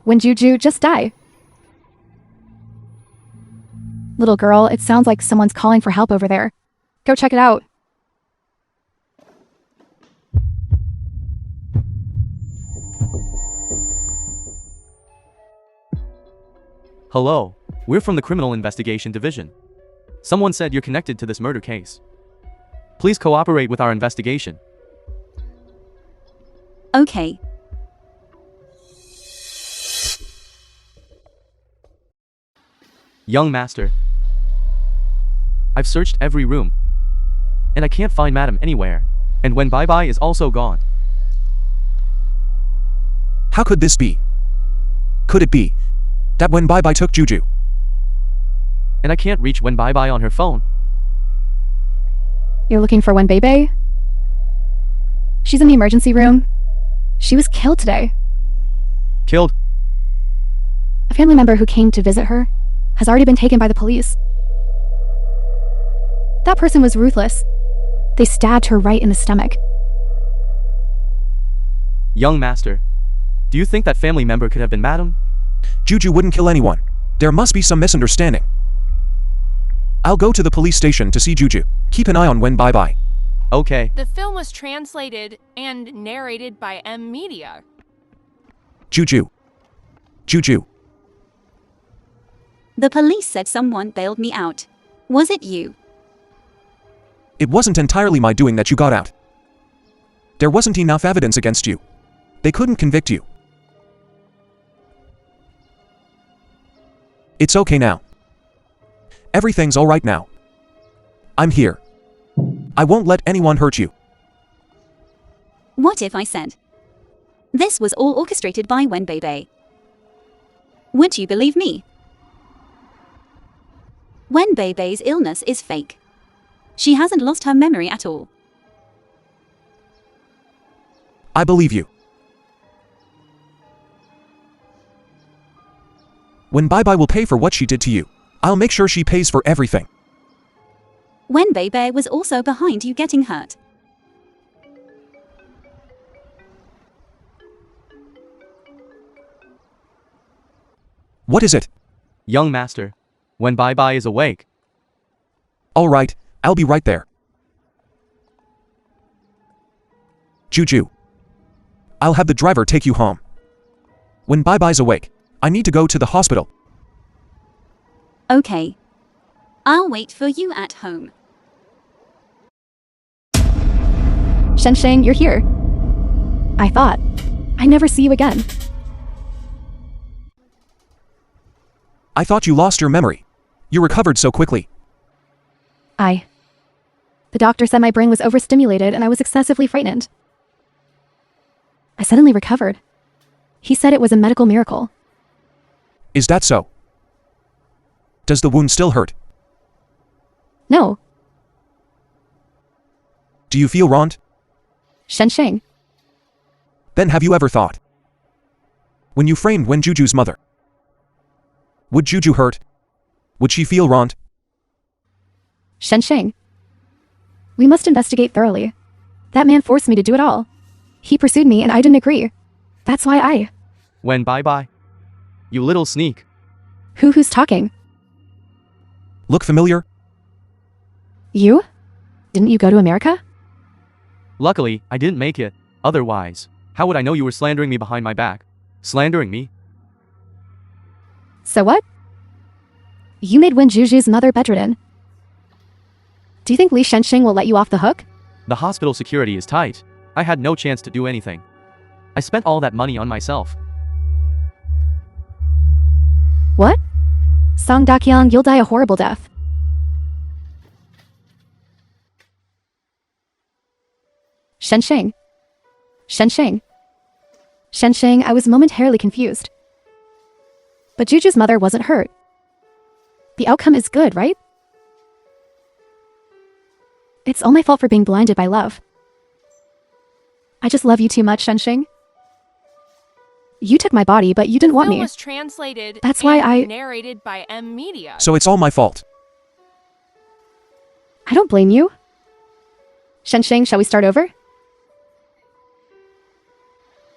When Juju, just die. Little girl, it sounds like someone's calling for help over there. Go check it out. Hello, we're from the Criminal Investigation Division. Someone said you're connected to this murder case. Please cooperate with our investigation. Okay. Young master, I've searched every room, and I can't find Madam anywhere, and when Bye Bye is also gone. How could this be? Could it be that when Bye Bye took Juju? And I can't reach when Bye Bye on her phone. You're looking for Wen Bebe? She's in the emergency room. She was killed today. Killed? A family member who came to visit her has already been taken by the police. That person was ruthless. They stabbed her right in the stomach. Young master, do you think that family member could have been Madam? Juju wouldn't kill anyone. There must be some misunderstanding. I'll go to the police station to see Juju. Keep an eye on Wen Bye Bye. Okay. The film was translated and narrated by M Media. Juju. Juju. The police said someone bailed me out. Was it you? It wasn't entirely my doing that you got out. There wasn't enough evidence against you. They couldn't convict you. It's okay now. Everything's all right now. I'm here. I won't let anyone hurt you. What if I said this was all orchestrated by Wen Bebe? Would you believe me? Wen Bebe's illness is fake. She hasn't lost her memory at all. I believe you. When Bye Bye will pay for what she did to you, I'll make sure she pays for everything. Wen Bebe was also behind you getting hurt. What is it? Young master, when Bye Bye is awake. All right, I'll be right there. Juju. I'll have the driver take you home. When Bye Bye's awake, I need to go to the hospital. Okay. I'll wait for you at home. Shensheng, you're here. I thought I'd never see you again. I thought you lost your memory. You recovered so quickly. The doctor said my brain was overstimulated and I was excessively frightened. I suddenly recovered. He said it was a medical miracle. Is that so? Does the wound still hurt? No, Do you feel wronged? Shensheng. Then have you ever thought? When you framed Wen Juju's mother, would Juju hurt? Would she feel wronged? Shensheng. We must investigate thoroughly. That man forced me to do it all. He pursued me and I didn't agree. That's why I... When Bye Bye? You little sneak. Who's talking? Look familiar? You? Didn't you go to America? Luckily, I didn't make it. Otherwise, how would I know you were slandering me behind my back? Slandering me? So what? You made Wen Juju's mother bedridden. Do you think Li Shensheng will let you off the hook? The hospital security is tight. I had no chance to do anything. I spent all that money on myself. What? Song Dakyang, you'll die a horrible death. Shensheng. Shensheng. Shensheng, I was momentarily confused. But Juju's mother wasn't hurt. The outcome is good, right? It's all my fault for being blinded by love. I just love you too much, Shensheng. You took my body, but you didn't want Film me. was translated That's why and I- narrated by M Media. So it's all my fault. I don't blame you. Shensheng, shall we start over?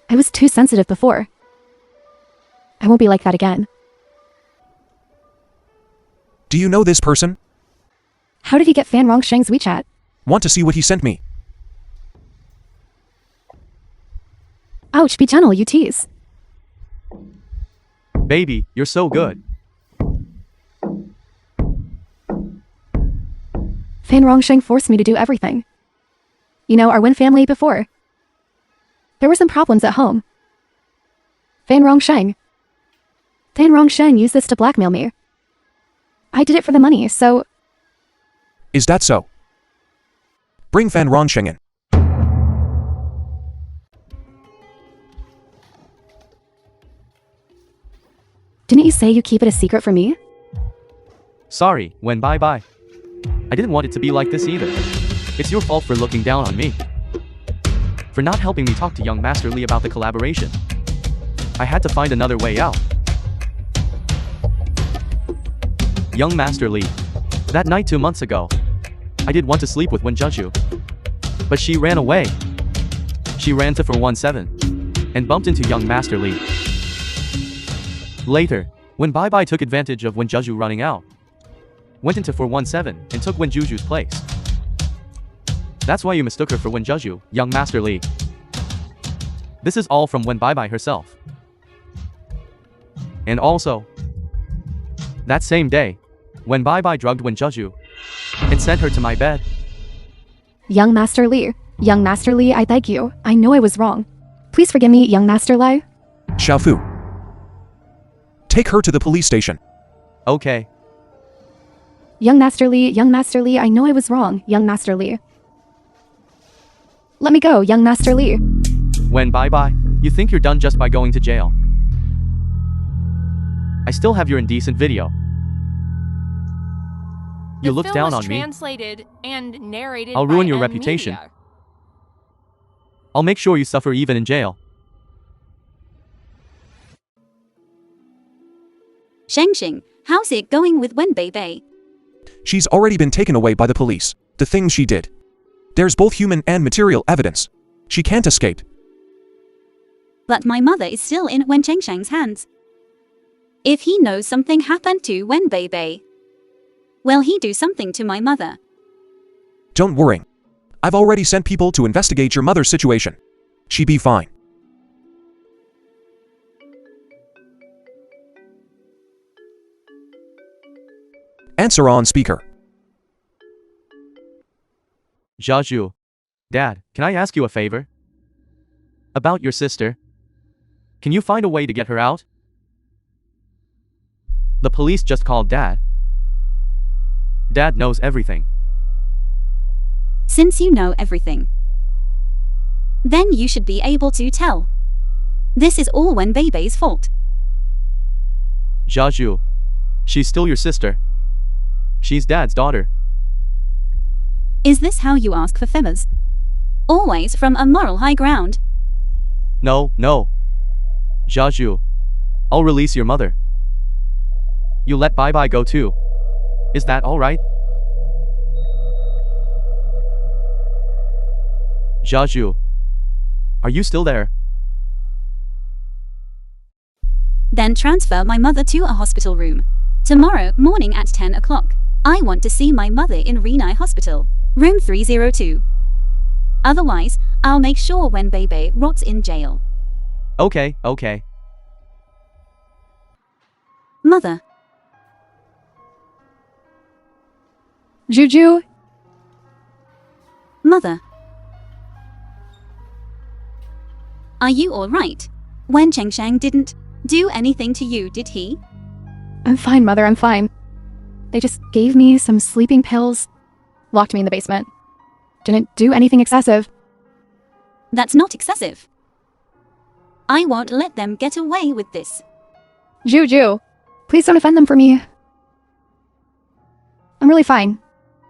I was too sensitive before. I won't be like that again. Do you know this person? How did he get Fan Rongsheng's WeChat? Want to see what he sent me? Ouch, be gentle, you tease. Baby, you're so good. Fan Rongsheng forced me to do everything. You know, our Wen family before. There were some problems at home. Fan Rongsheng used this to blackmail me. I did it for the money, so Is that so? Bring Fan Rongsheng in. didn't you say you keep it a secret from me? Sorry, when bye-bye. I didn't want it to be like this either. It's your fault for looking down on me. For not helping me talk to young Master Li about the collaboration. I had to find another way out. Young Master Li. That night 2 months ago, I did want to sleep with Wen Zheju. But she ran away. She ran to 417 and bumped into young Master Li. Later, when Bai Bai took advantage of Wen Zheju running out, went into 417 and took Wen Zheju's place. That's why you mistook her for Wen Zheju, young Master Li. This is all from Wen Bai Bai herself. And also, that same day, when Bai Bai drugged Wen Zheju and sent her to my bed. Young Master Li, I beg you. I know I was wrong. Please forgive me, young Master Li. Xiaofu. Take her to the police station. Okay, Young Master Li, I know I was wrong, young Master Li. Let me go, young Master Li. when Bai Bai, you think you're done just by going to jail. I still have your indecent video. You look down on me. Translated and narrated I'll ruin by your M reputation. Media. I'll make sure you suffer even in jail. Shengxing, how's it going with Wen Bei? She's already been taken away by the police. The things she did. There's both human and material evidence. She can't escape. But my mother is still in Wen Chengshang's hands. If he knows something happened to Wen Bei, will he do something to my mother? Don't worry. I've already sent people to investigate your mother's situation. She be fine. Answer on speaker. Zheju. Dad, can I ask you a favor? About your sister. Can you find a way to get her out? The police just called Dad. Dad knows everything. Since you know everything, then you should be able to tell. This is all Wen Bei's fault. Zheju. She's still your sister. She's Dad's daughter. Is this how you ask for favors? Always from a moral high ground. No, no. Zheju. I'll release your mother. You let Bai Bai go too. Is that alright? Zheju. Are you still there? Then transfer my mother to a hospital room. Tomorrow morning at 10 o'clock. I want to see my mother in Renai Hospital, room 302. Otherwise, I'll make sure Wen Bei rots in jail. Okay, okay. Mother. Juju, Mother. Are you alright? Wen Chengshang didn't do anything to you, did he? I'm fine, Mother, I'm fine. They just gave me some sleeping pills, locked me in the basement. Didn't do anything excessive. That's not excessive. I won't let them get away with this. Juju, please don't offend them for me. I'm really fine.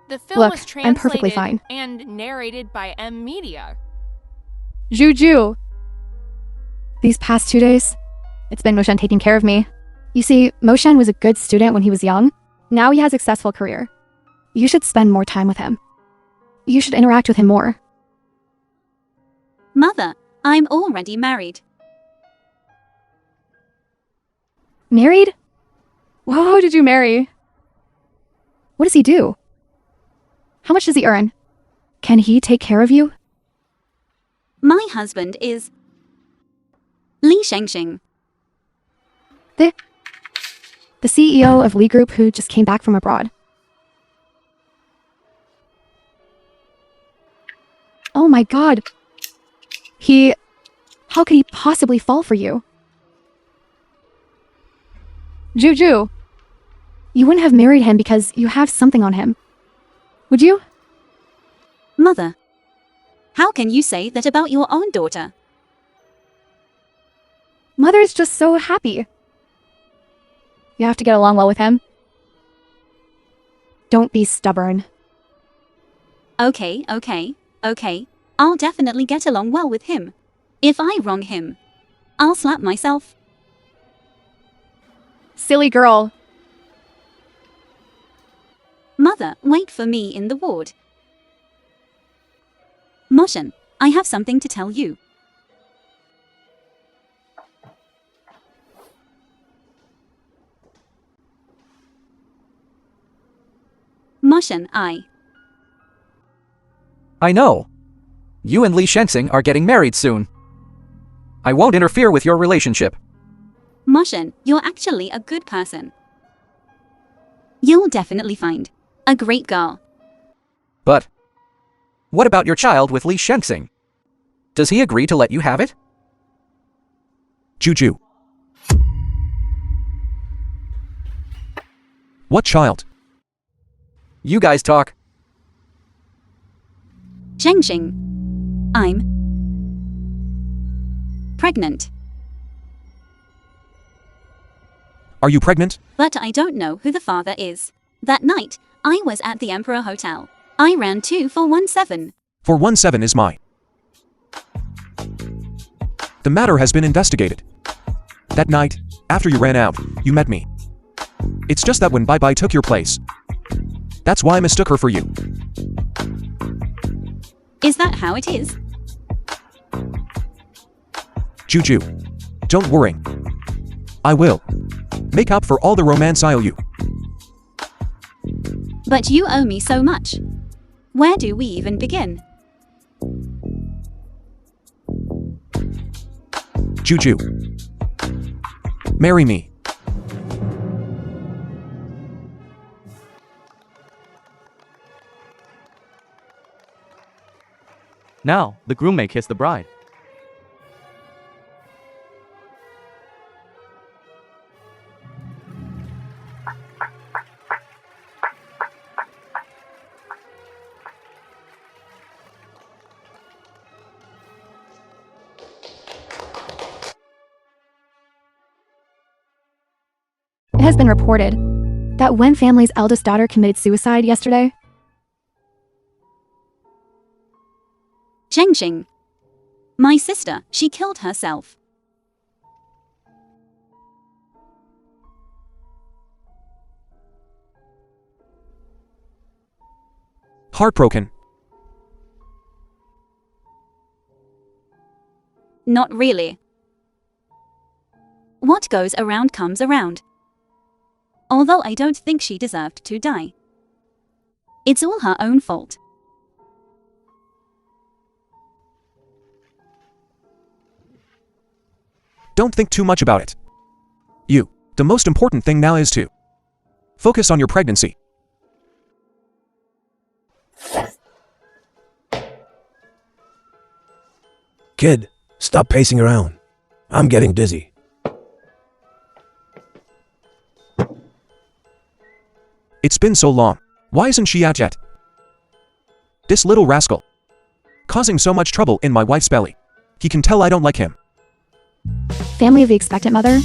The film Look, was I'm perfectly translated fine. and narrated by M Media. Juju. These past 2 days, It's been Moshen taking care of me. You see, Moshen was a good student when he was young. Now he has a successful career. You should spend more time with him. You should interact with him more. Mother, I'm already married. Married? Whoa, did you marry? What does he do? How much does he earn? Can he take care of you? My husband is Li Shengxing. The CEO of Lee Group who just came back from abroad. Oh my god. How could he possibly fall for you? Juju, you wouldn't have married him because you have something on him. Would you? Mother, how can you say that about your own daughter? Mother's just so happy. You have to get along well with him. Don't be stubborn. Okay. I'll definitely get along well with him. If I wrong him, I'll slap myself. Silly girl. Mother, wait for me in the ward. Moshen, I have something to tell you. Moshen, I know. You and Li Shengxing are getting married soon. I won't interfere with your relationship. Moshen, you're actually a good person. You'll definitely find a great girl. But what about your child with Li Shengxing? Does he agree to let you have it? Juju. What child? You guys talk. Shengxing, I'm pregnant. Are you pregnant? But I don't know who the father is. That night, I was at the Emperor Hotel. I ran 2417. 417 is mine. The matter has been investigated. That night, after you ran out, you met me. It's just that when Bye took your place. That's why I mistook her for you. Is that how it is? Juju. Don't worry. I will make up for all the romance I owe you. But you owe me so much. Where do we even begin? Juju. Marry me. Now, the groom may kiss the bride. It has been reported that Wen family's eldest daughter committed suicide yesterday. Shengxing. My sister, she killed herself. Heartbroken. Not really. What goes around comes around. Although I don't think she deserved to die. It's all her own fault. Don't think too much about it. The most important thing now is to focus on your pregnancy. Kid, stop pacing around. I'm getting dizzy. It's been so long. Why isn't she out yet? This little rascal. Causing so much trouble in my wife's belly. He can tell I don't like him. Family of the expectant mother.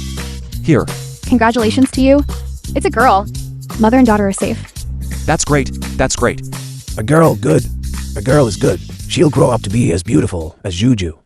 Here. Congratulations to you. It's a girl. Mother and daughter are safe. That's great. That's great. A girl, good. A girl is good. She'll grow up to be as beautiful as Juju.